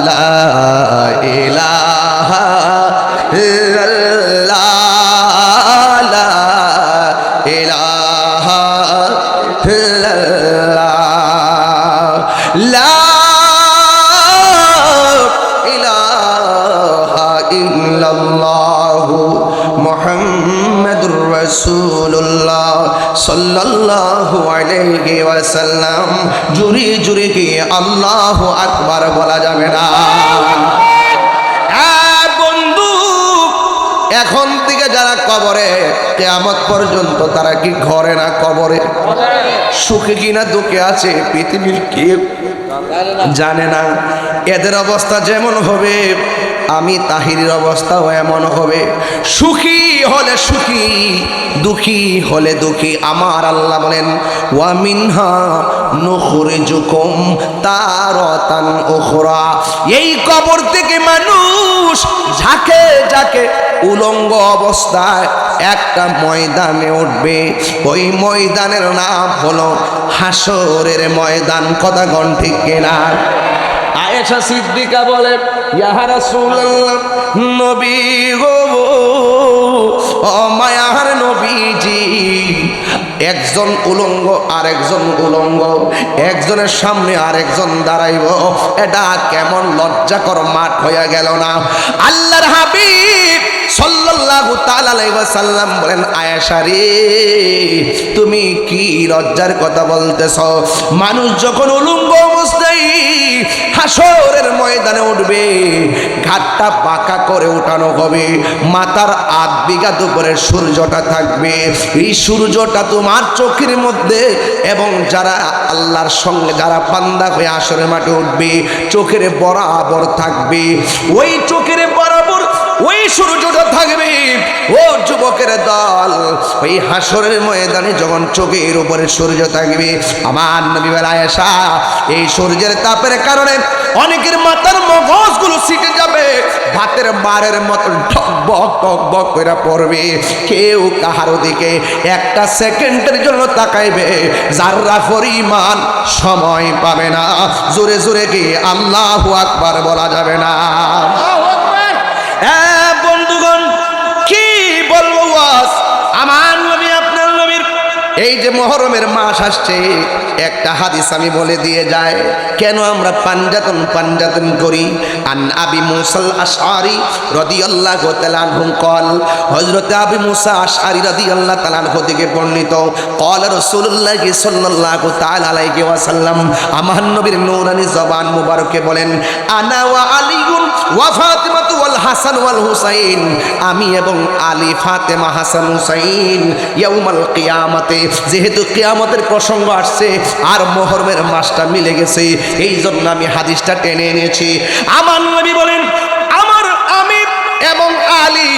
লা ইলাহা ইল্লাল্লাহ, লা ইলাহা ইল্লাল্লাহ, লা ইলাহা ইল্লাল্লাহ মুহাম্মাদুর রাসূলুল্লাহ সাল্লাল্লাহু আলাইহি ওয়াসাল্লাম। জুরি জুরি কি আল্লাহু আকবার বলা যাবে না? বন্ধু, এখন থেকে যারা কবরে, কিয়ামত পর্যন্ত তারা কি ঘরে না কবরে? সুখে কিনা দুঃখে আছে পৃথিবীর কেউ জানে না। এদের অবস্থা যেমন হবে, আমি তাহিরের অবস্থাও এমন হবে। সুখী হলে সুখী, দুঃখী হলে দুঃখী। আমার আল্লাহ বলেন, ওয়া মিনহা নুখরিজুকুম তারাতান উখরা। এই কবর থেকে মানুষ ঝাঁকে ঝাঁকে উলঙ্গ অবস্থায় একটা ময়দানে উঠবে। ওই ময়দানের নাম হলো হাসরের ময়দান। কথা গণ ঠিক কিনা? আয়েশা সিদ্দিকা বলে, ইয়া রাসূলুল্লাহ, নবী গো, ও মায়ার নবীজি, একজন উলঙ্গ আর একজন উলঙ্গ, একজনের সামনে আর একজন দাঁড়াইব, এটা কেমন লজ্জাকর মাঠ হয়ে গেল না? আল্লাহর হাবিব সাল্লাল্লাহু তাআলা আলাইহি ওয়াসাল্লাম বলেন, আয়েশা রে, তুমি কি লজ্জার কথা বলতেছ? মানুষ যখন উলঙ্গ অবস্থায় হাসরের ময়দানে উঠবে, ঘাটটা বাঁকা করে উঠানো হবে, মাথার 8 বিঘা উপরে সূর্যটা থাকবে। এই সূর্যটা তোমার চোখের মধ্যে, এবং যারা আল্লাহর সঙ্গে যারা বান্দা হয়ে হাসরের মাঠে উঠবে, চোখের বরাবর থাকবে। ওই চোখের বরাবর ওই সূর্যটা থাকবে। ও যুবকের দল, ওই হাসরের ময়দানে যখন চোখের উপরে সূর্য থাকবে, আমার নবী বলেন, আয়েশা, এই সূর্যের তাপের কারণে অনেকের মাথার মগজগুলো ছিটে যাবে, ভাতের মারের মতো টকবক টকবক করে পড়বে। কেউ কাহারো দিকে একটা সেকেন্ডের জন্য তাকাইবে যারা পরিমাণ সময় পাবে না। জোরে জোরে কি আল্লাহু আকবার বলা যাবে না? বন্ধুগণ, কি বলবো ওয়াজ? আমার নবী, আপনার নবীর এই যে মুহররমের মাস আসছে, একটা হাদিস আমি বলে দিয়ে যায়, কেন আমরা পাঞ্জাতন করি। আন আবি মুসাল আশআরি রাদিয়াল্লাহু তাআলা আনহু قال, হযরত আবি মুসা আশআরি রাদিয়াল্লাহু তাআলা আনহু থেকে বর্ণিত, قال রাসূলুল্লাহ সাল্লাল্লাহু তাআলা আলাইহি ওয়াসাল্লাম, আমার নবীর নূরানি জবান মুবারকে বলেন, আনা ওয়া আলিউন ওয়া ফাতিমাতু ওয়াল হাসান ওয়াল হুসাইন, আমি এবং আলী, ফাতেমা, হাসান, হুসাইন, ইয়াউমাল কিয়ামাতে, যেহেতু কিয়ামতের প্রসঙ্গ আসছে আর মুহররমের মাসটা মিলে গেছে, এই জন্য আমি হাদিসটা টেনে এনেছি। আমার নবী বলেন, আমি এবং আলী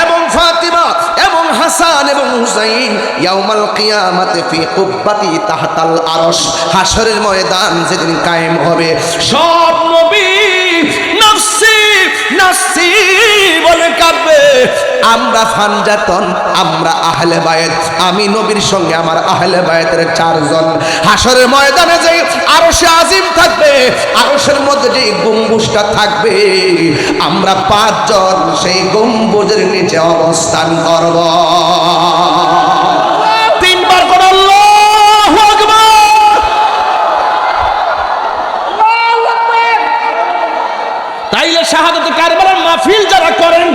এবং ফাতিমা এবং হাসান এবং হুসাইন ইয়াউমাল কিয়ামাতে ফি কুব্বাতি তাহতাল আরশ, হাসরের ময়দান যেদিন কায়েম হবে, সব নবী নফসি নফসি বলে কাঁদবে, আমরা ফানজাতন, আমরা আহলে বায়েত, আমি নবীর সঙ্গে আমার আহলে বায়েতের 4 জন হাসরের ময়দানে যে আরশে আজিম থাকবে, আরশের মধ্যে যে গম্বুজটা থাকবে, আমরা 5 জন সেই গম্বুজের নিচে অবস্থান করব। 3 বার করে আল্লাহু আকবার। তাইলে শাহাদাতে কারবালার মাহফিল যারা করেন,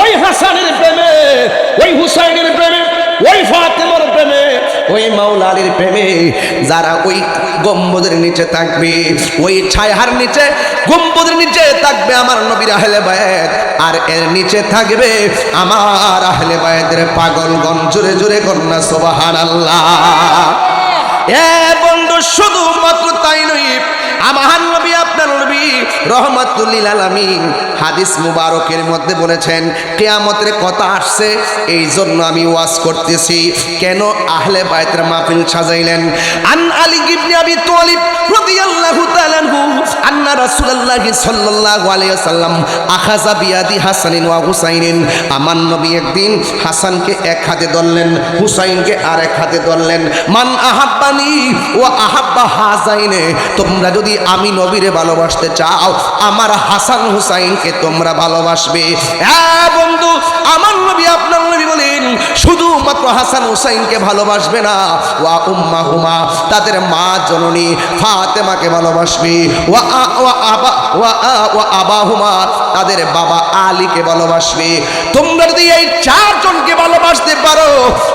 ওই হাসানের প্রেমে, ওই হুসাইনের প্রেমে, ওই ফাতেমার প্রেমে, ওই মাওলা আলীর প্রেমে যারা ওই গম্বুজের নিচে থাকবে, ওই ছায়ার নিচে গম্বুজের নিচে থাকবে আমার নবীর আহলে বায়াত, আর এর নিচে থাকবে আমার আহলে বায়াতের পাগলগণ। জোরে জোরে কন্যা সুবহানাল্লাহ। এ বন্ধু, শুধুমাত্র তাই নয়, আমার নবী আপনার নবী রহমাতুল লিল আলামিন হাদিস মুবারকের মধ্যে বলেছেন কিয়ামতের কথা আসছে, এই জন্য আমি ওয়াজ করতেছি। কেন আহলে বাইতের মাহফিল সাজাইলেন? আন আলী ইবনে আবি তালিব রাদিয়াল্লাহু তাআলা আনহু আন্না রাসূলুল্লাহ সাল্লাল্লাহু আলাইহি ওয়াসাল্লাম আখাযা বিয়াদি হাসানিন ওয়া হুসাইনিন। আমার নবী একদিন হাসানকে এক হাতে ধরলেন, হুসাইনকে আরেক হাতে ধরলেন। মান আহাব্বানি ওয়া আহাব্বা হাযাইনে, তোমরা যদি আমি নবীরে ভালোবাসতে চাও, আমার হাসান হুসাইনকে তোমরা ভালোবাসবে। হ্যাঁ বন্ধু, আমার নবী আপনার নবী বলেন শুধুমাত্র হাসান হুসাইনকে ভালোবাসবে না, ওয়া উম্মাহুমা, তাদের মা জননী ফাতেমাকে ভালোবাসবে, ওয়া আবাহুমা, তাদের বাবা আলীকে ভালোবাসবে। তোমরা যদি এই 4 জনকে ভালোবাসতে পারো,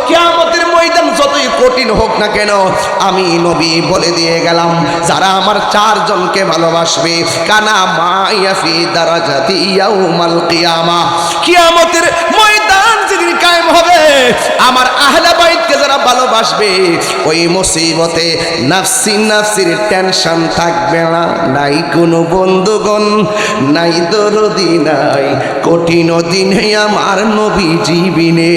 কিয়ামতের ময়দান যতই কঠিন হোক না কেন, আমি নবী বলে দিয়ে গেলাম, যারা আমার 4 জনকে ভালোবাসবে, কানা মাইয়া ফি দারাজাতি ইয়াউমাল কিয়ামাহ, কিয়ামতের ময়দান যেদিন কায়েম হবে, আমার আহলে বাইতকে যারা ভালোবাসবে, ওই মুসিবতে নাফসি নাফসির টেনশন থাকবে না। নাই কোনো বন্ধুগণ, নাই দরদি, নাই কঠিন দিনে আমার নবী জীবিনে,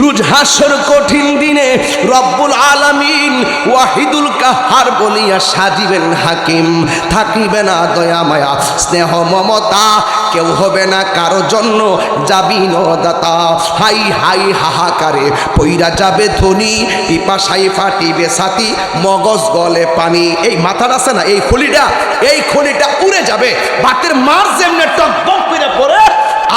রোজ হাসর কঠিন দিনে রব্বুল আলামিন ওয়াহিদুল কাহার বলিয়া সাজিবেন হাকিম। থাকিবে না দয়া মায়া স্নেহ মমতা, কেউ হবে না কারো জন্য যাবি নদাতা। হাই হাই হাহাকারে পইরা যাবে ধনী, পিপাসাই ফাটিবে ছাতি, মগজ গলে পানি। এই মাথার আছে না, এই খলিটা উড়ে যাবে, বাতের মার যেমনে টকবক করে পড়ে,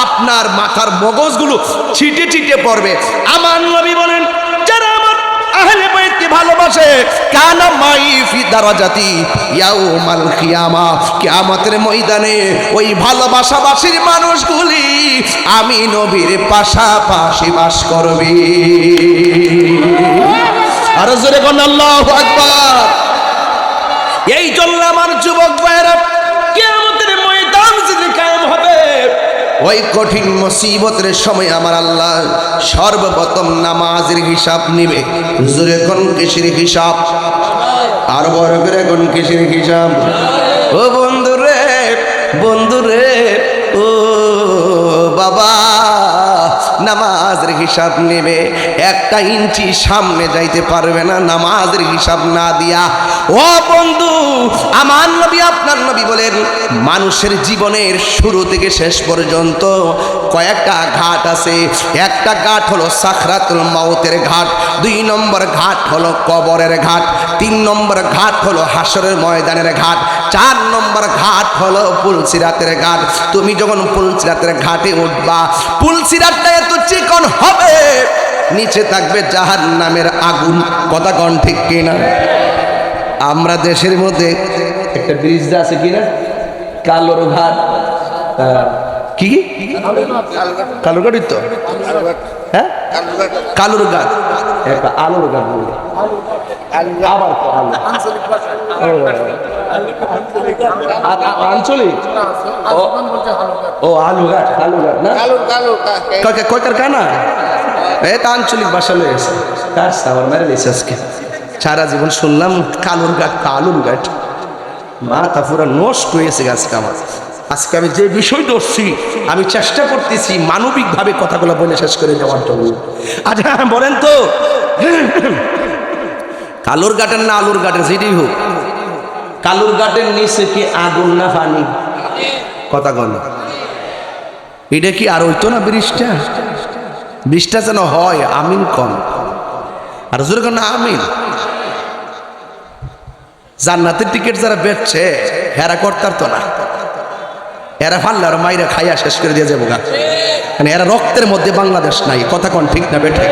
আপনার মাথার মগজগুলো ছিটে ছিটে পড়বে। আমার নবী বলেন যারা আমার আহলে বাইতকে ভালোবাসে, কানা মাই ফি দারাজাতি ইয়াউমাল কিয়ামা, কিয়ামতের ময়দানে ওই ভালোবাসাবাসীর মানুষগুলি আমি নবীর পাশাপাশি বাস করবে। আর জোরে কোন আল্লাহু আকবার। এই জন্য আমার যুবক ভাইরা, কিয়ামতের ময়দান যদি কায়েম হবে, ওই কঠিন মুসিবতের সময় আমার আল্লাহ সর্বপ্রথম নামাজের হিসাব নিবে। জোরে কোন কিসের হিসাব? আর বড় করে কোন কিসের হিসাব? ও বন্ধুরে, বন্ধুরে, ও বাবা, নামাজের হিসাব নেবে। 1 ইঞ্চি সামনে যাইতে পারবে না নামাজের হিসাব না দিয়া। ও বন্ধু, আমার নবী আপনার নবী বলেন মানুষের জীবনের শুরু থেকে শেষ পর্যন্ত কয়েকটা ঘাট আছে। একটা ঘাট হলো সাকরাতুল মাউতের ঘাট, 2 নম্বর ঘাট হলো কবরের ঘাট, 3 নম্বর ঘাট হলো হাসরের ময়দানের ঘাট, 4 নম্বর ঘাট হলো পুলসিরাতের ঘাট। তুমি যখন পুলসিরাতের ঘাটে উঠবা, পুলসিরাতটা এত চিকন হবে, নিচে থাকবে জাহান্নামের আগুন। কথা কন ঠিক কিনা? আমরা দেশের মধ্যে একটা ব্রিজ আছে কিনা, কালোর ঘাট, কি কালুরঘাট, তো হ্যাঁ কালুরঘাট, একটা আলোর ঘাট বলি, আবার তো আঞ্চলিক, ও আলুঘাট, কালুঘাট না, কয়কার কানা, এটা আঞ্চলিক ভাষা লয়ে গেছে। আমার মেরে দিয়েছে আজকে, সারা জীবন শুনলাম কালুরঘাট, কালুরঘাট, মাথা পুরা নষ্ট হয়েছে আজকে আমার। আজকে আমি যে বিষয় ধরছি, আমি চেষ্টা করতেছি মানবিকভাবে কথাগুলো বলে শেষ করে দেওয়ার জন্য। আচ্ছা বলেন তো, কালুরঘাটের না আলুরঘাটের, যেটাই হোক, কালুরঘাটের নিচে কি আগুন না পানি? কথা বল, এটা কি আর হইতো না ব্রিজটা? ব্রিজটা যেন হয়, আমিন কম আর জোরে কোন আমিন। জান্নাতের টিকিট যারা বেচছে হেরা করতার তো না, এরা ফাল্লা আর মাইরা খাইয়া শেষ করে দিয়ে যাবো গা। মানে এরা রক্তের মধ্যে বাংলাদেশ নাই, কথা কোন ঠিক না বেঠে?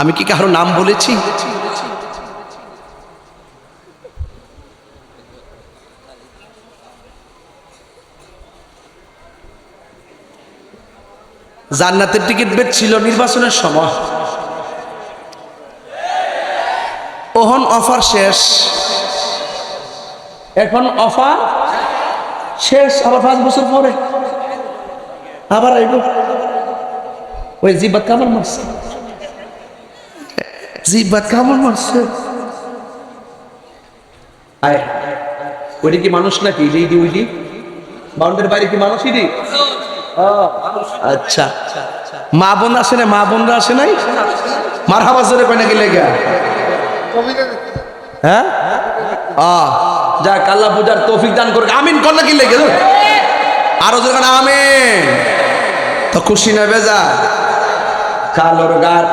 আমি কি কারো নাম বলেছি? জান্নাতের টিকিট বেচছিল নির্বাচনের সময়, ওহন অফার শেষ, এখন অফার শেষ, আবার 5 বছর পরে আবার আইব। ওই জিবাত কামড় মারছে, জিবাত কামড় মারছে। আয় ওইটি কি মানুষ নাকি? ইডি উইডি বাউন্ডারি বাইরে কি মানুষ? ইডি আচ্ছা, মা বোন আসে না? মা বোনরা আসে নাই? মারহাবা জোরে কয় নাকি লেগা? হ্যাঁ যা আল্লাহ বুঝার তৌফিক দান করুক, আমিন কর নাকি লেগে? আরো জোরে কান আমিন। তো খুশি না বেজা? কালোর গাট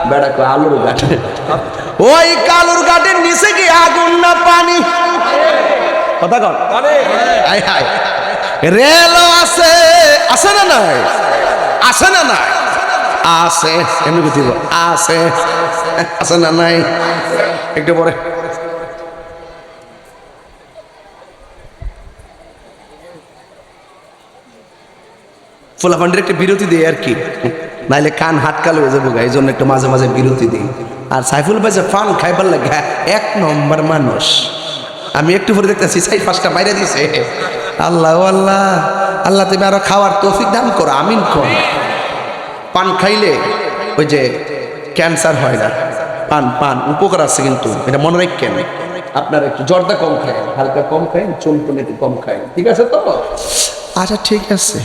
বেড়া কয় আলুর গাট, ওই কালোর গাটের নিচে কি আগুন না পানি? কথা কন। আয় হায়, রেল আছে, আছে না নাই? আছে না নাই? আছে, এমনি দিব আছে, আছে না নাই? একটু পরে ফোলাফান্ডের একটা বিরতি দিই আর কি, নাইলে কান হাটকাল হয়ে যাবো, এই জন্য একটু মাঝে মাঝে বিরতি দিই। আর সাইফুল ভাই যে পান খাইবার লাগে 1 নম্বর মানুষ। আমি একটু পরে দেখতেছি 4-5টা বাইরে দিছে। আল্লাহ আল্লাহ আল্লাহ, তুমি আরো খাওয়ার তৌফিক দান করো, আমিন কর। পান খাইলে ওই যে ক্যান্সার হয় না, পান পান উপকার আছে, কিন্তু এটা মনে রাখেন। আপনার একটু জর্দা কম খায়, হালকা কম খায়, চুনটুনিতে কম খায়, ঠিক আছে তো? আচ্ছা ঠিক আছে।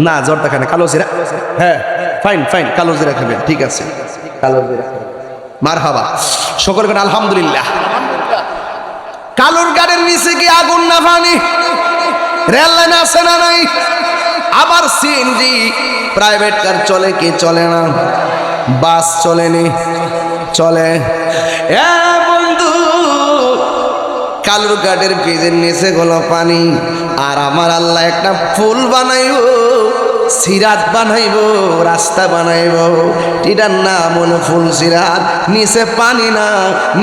না জর্দা খায় না, কালো জিরা। হ্যাঁ ফাইন ফাইন, কালো জিরা খাবেন, ঠিক আছে কালো জিরা। মারহাবা, সকল করে আলহামদুলিল্লাহ। কালোর গাড়ির নিচে কি আগুন না পানি? রেল লাইন আছে না নাই? আবার সিএনজি প্রাইভেট কার চলে কি চলে না? বাস চলেনি, চলে। এ বন্ধু, কালোর গাড়ির ব্রিজের নিচে গুলো পানি, আর আমার আল্লাহ একটা ফুল বানাইবো, সিরাত বানাইবো, রাস্তা বানাইবো, এটার নাম হলো ফুল সিরাত। নিচে পানি না,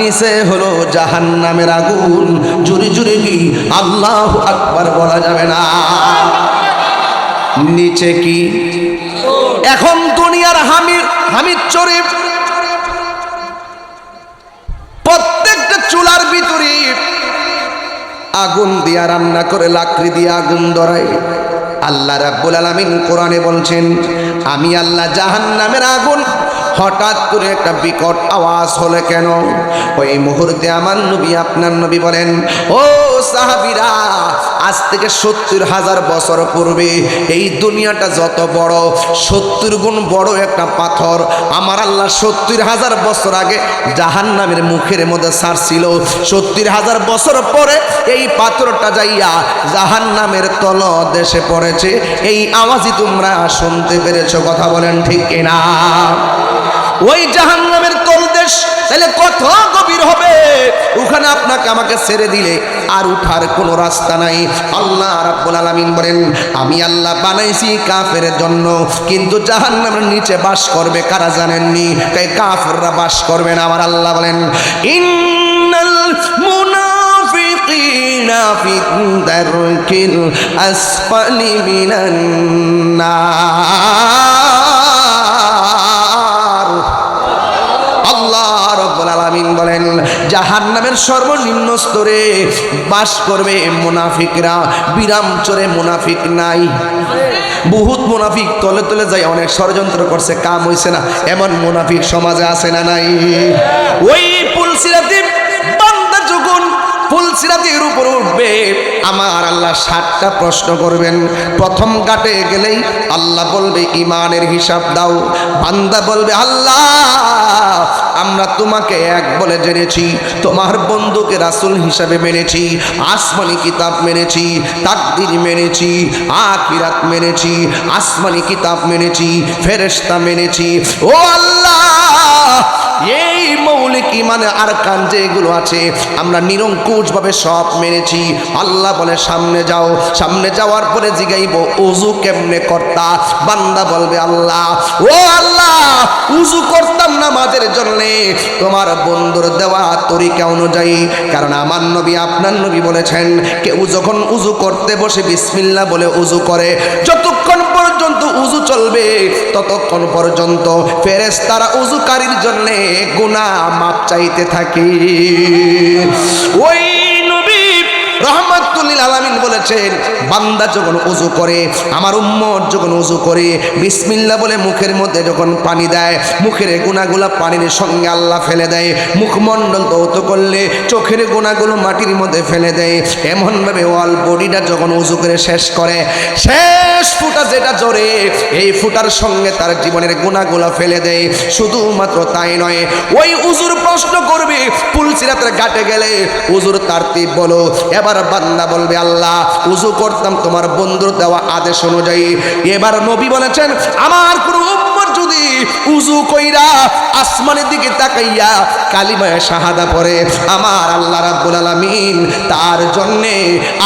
নিচে হলো জাহান্নামের আগুন। জুরি জুরি কি আল্লাহু আকবার বলা যাবে না? নিচে কি? এখন দুনিয়ার হামিদ শরীফ প্রত্যেকটা চুলার ভিতরে আগুন দিয়া রান্না করে, লাকড়ি দিয়ে আগুন ধরায়। আল্লাহ রাব্বুল আলামিন কোরআনে বলছেন, আমি আল্লাহ জাহান্নামের আগুন হঠাৎ করে একটা বিকট আওয়াজ হলে কেন? ওই মুহূর্তে আমার নবী, আপনার নবী বলেন, ও সাহাবীরা, আজ থেকে 70,000 বছর পূর্বে এই দুনিয়াটা যত বড়, 70 গুণ বড় একটা পাথর আমার আল্লাহ 70,000 বছর আগে জাহান্নামের মুখের মধ্যে ছাড়ছিল। 70,000 বছর পরে এই পাথরটা যাইয়া জাহান্নামের তলদেশে পড়েছে। এই আওয়াজই তোমরা শুনতে পেরেছো, কথা বলেন ঠিক কিনা? ওই জাহান্নামের তলদেশ তাহলে কত গভীর হবে? ওখানে আপনাকে আমাকে ছেড়ে দিলে আর উঠার কোনো রাস্তা নাই। আল্লাহ রাব্বুল আলামিন বলেন, আমি আল্লাহ বানাইছি কাফেরের জন্য, কিন্তু জাহান্নামের নিচে বাস করবে কারা জানেননি? কাফেররা বাস করবে না। আমার আল্লাহ বলেন, ইন্নাল মুনাফিকিনা ফি দারকিল আসফালি মিনান নার। আল্লাহ রাব্বুল আলামিন বলেন, জাহান্নামের সর্বনিম্ন স্তরে বাস করবে মুনাফিকরা। বিরাম চরে মুনাফিক নাই, বহুত মুনাফিক তলে তলে যায়, অনেক ষড়যন্ত্র করছে, কাম হইছে না, এমন মুনাফিক সমাজে আছে না নাই? ওই ফুলসিরাতে বান্দা যখন ফুল পুলসিরাতের উপর উঠবে, আমার আল্লাহ 7টা প্রশ্ন করবেন। প্রথম ঘাটে গেলেই আল্লাহ বলবে ঈমানের হিসাব দাও। বান্দা বলবে আল্লাহ আমরা তোমাকে এক বলে জেনেছি, তোমার বন্ধুকে রাসূল হিসাবে মেনেছি, আসমানি কিতাব মেনেছি, তাকদীর মেনেছি, আখিরাত মেনেছি, আসমানি কিতাব মেনেছি, ফেরেশতা মেনেছি। ও আল্লাহ এই মৌলিক ইমানে আরকান যেগুলো আছে আমরা নিরঙ্কুশভাবে সব মেনেছি। আল্লাহ বলে সামনে যাও। সামনে যাওয়ার পরে জিগাইব ওযু কেমনে করতা? বান্দা বলবে আল্লাহ ও আল্লাহ ওযু করতাম নামাজের জন্য তোমার বন্ধুর দেওয়া তরিকা অনুযায়ী। কারণ আমার নবী আপনার নবী বলেছেন কেউ যখন ওযু করতে বসে বিসমিল্লাহ বলে ওযু করে, যতক্ষণ পর্যন্ত ওযু চলবে ততক্ষণ পর্যন্ত ফেরেশতারা ওযুকারীর জন্য গুনাহ মাপ চাইতে থাকে। ওই নবী রহমাতুল লিল আলামিন বলেছেন বান্দা যখন ওযু করে, আমার উম্মত যখন ওযু করে বিসমিল্লাহ বলে মুখের মধ্যে যখন পানি দেয়, মুখের গুনাহগুলো পানির সঙ্গে আল্লাহ ফেলে দেয়। মুখমণ্ডল ধৌত করলে চোখের গুনাহগুলো মাটির মধ্যে ফেলে দেয়। এমনভাবে অল বডিটা যখন ওযু করে শেষ করে, শেষ ফুটা যেটা জোরে এই ফুটার সঙ্গে তার জীবনের গুনাহগুলো ফেলে দেয়। শুধুমাত্র তাই নয়, ওই ওযুর প্রশ্ন করবে পুলসিরাতের ঘাটে গেলে ওযুর তারতিব বলো। এবার বান্দা বলবে আল্লাহ ওযু করতাম তোমার বন্ধুর দেওয়া আদেশ অনুযায়ী। এবার নবী বলেছেন আমার কোন উম্মত যদি ওযু কইরা আসমানের দিকে তাকাইয়া কালিমা শাহাদা পড়ে, আমার আল্লাহ রাব্বুল আলামিন তার জন্য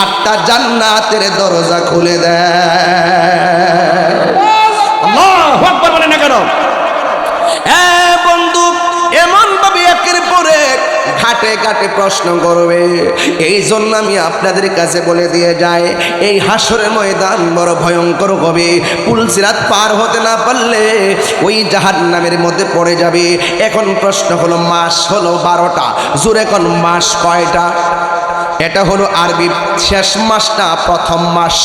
8টা জান্নাতের দরজা খুলে দেয়। আল্লাহু আকবার বলেন না কেন? বন্ধু এমন ভাবে একের পর এক ঘাটে ঘাটে প্রশ্ন করবে। এই জন্য আমি আপনাদের কাছে বলে দিয়ে যাই এই হাসরের ময়দান বড় ভয়ঙ্কর হবে। পুলসিরাত পার হতে না পারলে ওই জাহান্নামের মধ্যে পড়ে যাবে। এখন প্রশ্ন হলো মাস হলো 12টা, জোরে কোন মাস কয়টা? এটা হলো আরবি শেষ মাস না প্রথম মাস।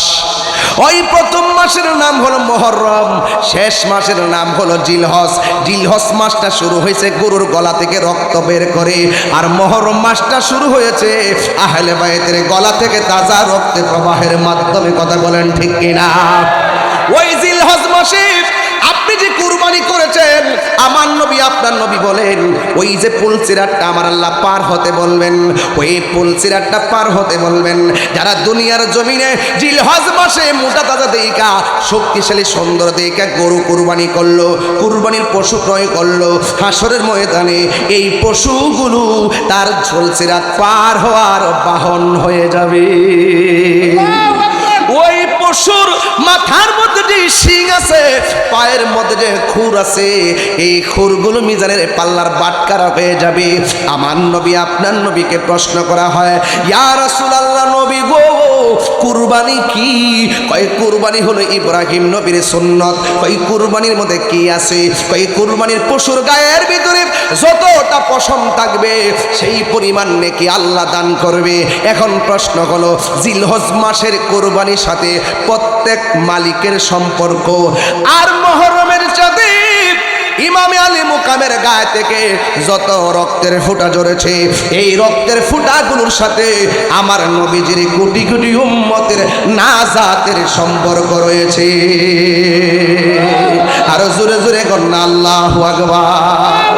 ওই প্রথম মাসের নাম হলো মুহররম, শেষ মাসের নাম হলো জিলহজ। জিলহজ মাসটা শুরু হয়েছে গরুর গলা থেকে রক্ত বের করে, আর মুহররম মাসটা শুরু হয়েছে আহলে বাইতের গলা থেকে তাজা রক্তের প্রবাহের মাধ্যমে। কথা বলেন ঠিক কিনা? ওই জিলহজ মাসে আপনি যে কুরবানি করেছেন আমার নবী আপনার নবী বলেন ওই যে পুলসিরাতটা আমার আল্লাহ পার হতে বলবেন, ওই পুলসিরাতটা পার হতে বলবেন যারা দুনিয়ার জমিনে জিলহজ মাসে মোটা তাজা দেইকা শক্তিশালী সুন্দর দেইকা গরু কুরবানি করলো, কুরবানির পশু ক্রয় করলো, হাসরের ময়দানে এই পশুগুলো তার পুলসিরাত পার হওয়ার বাহন হয়ে যাবে। ওই পশুর মাথার মধ্যে যে শিং আছে, পায়ের মধ্যে যে খুর আছে, এই খুরগুলো মিজানের পাল্লার বাটকারা হয়ে যাবে। আমার নবী আপনার নবীকে প্রশ্ন করা হয় ইয়া রাসূলুল্লাহ নবী গো কুরবানি কি? কয় কুরবানি হলো ইব্রাহিম নবীর সুন্নত। কয় কুরবানির মধ্যে কি আছে? কয় কুরবানির পশুর গায়ের ভিতরে যতটা পশম থাকবে সেই পরিমাণ নেকি আল্লাহ দান করবে। এখন প্রশ্ন হলো জিলহজ মাসের কুরবানির সাথে প্রত্যেক মালিকের সম্পর্ক আর মুহররমের সাথে ইমামে আলী মুকামের গায়ে থেকে যত রক্তের ফোঁটা ঝরেছে এই রক্তের ফোঁটাগুলোর সাথে আমার নবীজির কোটি কোটি উম্মতের নাজাতের সম্পর্ক রয়েছে। আর জোরে জোরে কন্যা আল্লাহু আকবার।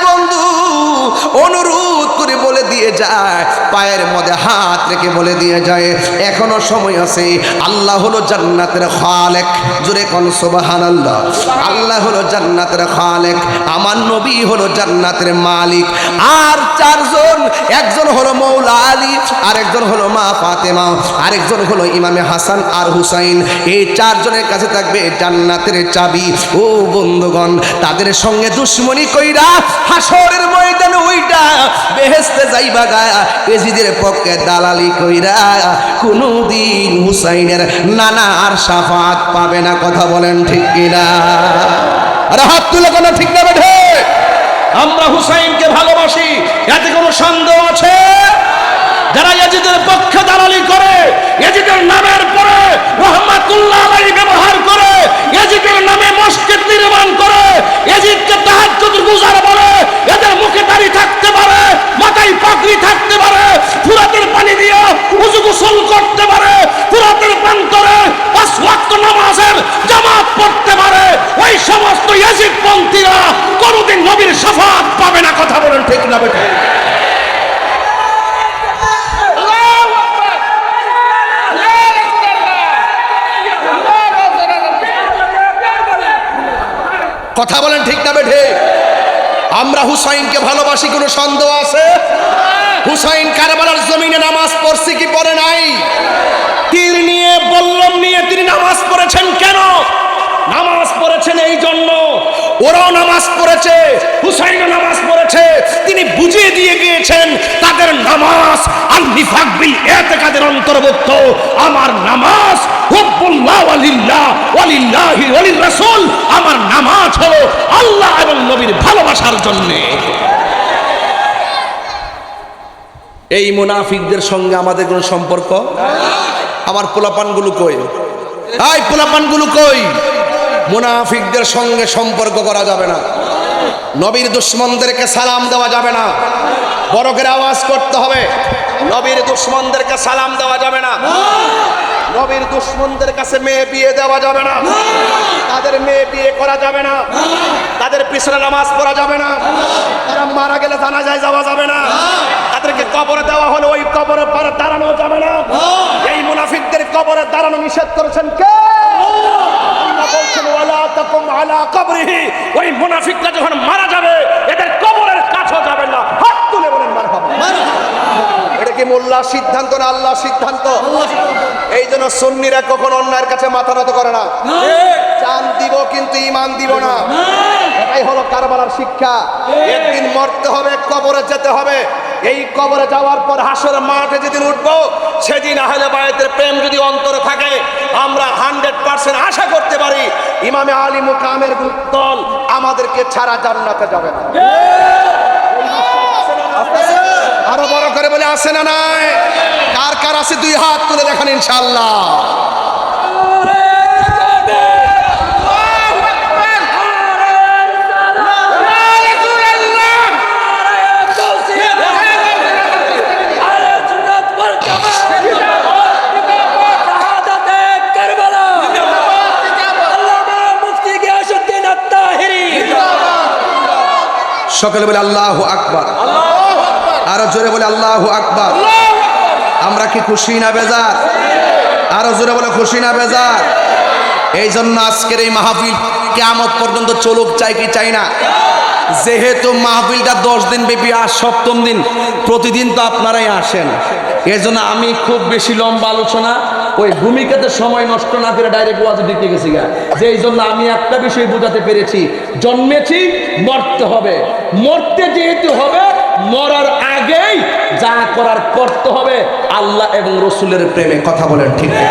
বন্ধু অনুরোধ করে বলে দিয়ে যায়, পায়ের মধ্যে হাত রেখে বলে দিয়ে যায় এখনো সময় আছে। আল্লাহ হলো জান্নাতের খালেক, জোরে কোন সুবহানাল্লাহ। আল্লাহ হলো জান্নাতের খালেক, আমার নবী হলো জান্নাতের মালিক। আর 4 জন, একজন হলো মৌলা আলী, আরেকজন হলো মা ফাতেমা, আরেকজন হলো ইমামে হাসান আর হুসাইন। এই 4 জনের কাছে থাকবে জান্নাতের চাবি। ও বন্ধুগণ তাদের সঙ্গে দুশ্মনী কইরা হাসরের ময়দানে ওইটা বেহেশতে যাইবা গায়া এজিদের পক্ষে দালালি কইরা কোনদিন হুসাইনের নানার শাফাত পাবে না। কথা বলেন ঠিক কিনা? আরে হাত তুলে কোনো ঠিক না বেঠে? আমরা হুসাইনকে ভালোবাসি, এতে কোনো সন্দেহ আছে? যারা ইয়াজিদের পক্ষে দালালি করে, ইয়াজিদের নামের পরে রহমাতুল্লাহ আলাইহি ব্যবহার করে, ইয়াজিদের নামে মসজিদ নির্মাণ করে, ইয়াজিদকে তাহাজ্জুদ গুজার বলে, এদের মুখে দাড়ি থাকতে পারে, মাথায় পাগড়ি থাকতে পারে, ইয়াজিদ পন্থীরা কোনোদিন নবীর শাফাত পাবে না। কথা বলেন ঠিক না বেটা? কথা বলেন ঠিক না বেঠে? আমরা হুসাইনকে ভালোবাসি, কোনো সন্দেহ আছে? হুসাইন কারবালার জমিনে নামাজ পড়ছে কি পড়ে নাই? তীর নিয়ে বল্লম নিয়ে তিনি নামাজ পড়েছেন। কেন নামাজ পড়েছেন? এই জন্য ওরাও নামাজ পড়েছে, হুসাইনও নামাজ পড়েছে। তিনি বুঝিয়ে দিয়ে গিয়েছেন তাদের নামাজ আল নিফাক বিল ইতিকাদের অন্তর্ভুক্ত। আমার নামাজ হুব্বুল্লাহ ওয়ালিল্লাহ ওয়ালিল্লাহি ওয়ালির রাসূল। আমার নামাজ হলো আল্লাহ এবং নবীর ভালোবাসার জন্য। এই মুনাফিকদের সঙ্গে আমাদের কোনো সম্পর্ক? আমার পোলাপানগুলো কই? এই পোলাপানগুলো কই? মুনাফিকদের সঙ্গে সম্পর্ক করা যাবে না। নবীর দুশমনদেরকে সালাম দেওয়া যাবে না। বড় করে আওয়াজ করতে হবে, নবীর দুশমনদেরকে সালাম দেওয়া যাবে না। নবীর দুশমনদের কাছে মেয়ে বিয়ে দেওয়া যাবে না। তাদের মেয়ে বিয়ে করা যাবে না। তাদের পিছনে নামাজ পড়া যাবে না। তারা মারা গেলে জানাজায় যাওয়া যাবে না। তাদেরকে কবরে দেওয়া হলে ওই কবরে পারে দাঁড়ানো যাবে না। এই মুনাফিকদের কবরে দাঁড়ানো নিষেধ করেছেন কে? আল্লাহ বলছেন ওয়ালা তাকুম আলা কবরিহি। ওই মুনাফিকরা যখন মারা যাবে এদের কবরের কাছেও যাবে না। হাত তুলে বলেন মারহাবা। এটা কি মোল্লার সিদ্ধান্ত না আল্লাহর সিদ্ধান্ত? এই জন্য সুন্নিরা কখনো অন্যায়ের কাছে মাথা নত করে না। জান দিব কিন্তু ঈমান দিব না। এটাই হলো কারবালার শিক্ষা। একদিন মরতে হবে, কবরে যেতে হবে। এই কবরে যাওয়ার পর হাসরের মাঠে যেদিন উঠবো সেদিন আহলে বায়াতের প্রেম যদি অন্তরে থাকে আমরা 100% আশা করতে পারি ইমামে আলী মুকামের দল আমাদেরকে ছাড়া জান্নাতে যাবে না। আরো বড় করে বলে আছে না নাই? কার কার আছে দুই হাত তুলে দেখান ইনশাআল্লাহ। সকলে বলে আল্লাহু আকবার। আরো জোরে বলে আল্লাহু আকবার। আমরা কি খুশি না বেজার? আরো জোরে বলে খুশি না বেজার? এই জন্য আজকের এই মাহফিল কিয়ামত পর্যন্ত চলুক, চাই কি চাই না? যেহেতু মাহফিলটা 10 দিন ব্যাপী, আর 7ম দিন প্রতিদিন তো আপনারাই আসেন। এই জন্য আমি খুব বেশি লম্বা আলোচনা ওই ভূমিকাতে সময় নষ্ট না করে ডাইরেক্ট ওয়াজে দিতে গেছি গা। যে এই জন্য আমি একটা বিষয় বোঝাতে পেরেছি, জন্মেছি মরতে হবে। মরতে যেহেতু হবে মরার আগেই যা করার করতে হবে আল্লাহ এবং রসুলের প্রেমে। কথা বলেন ঠিক না?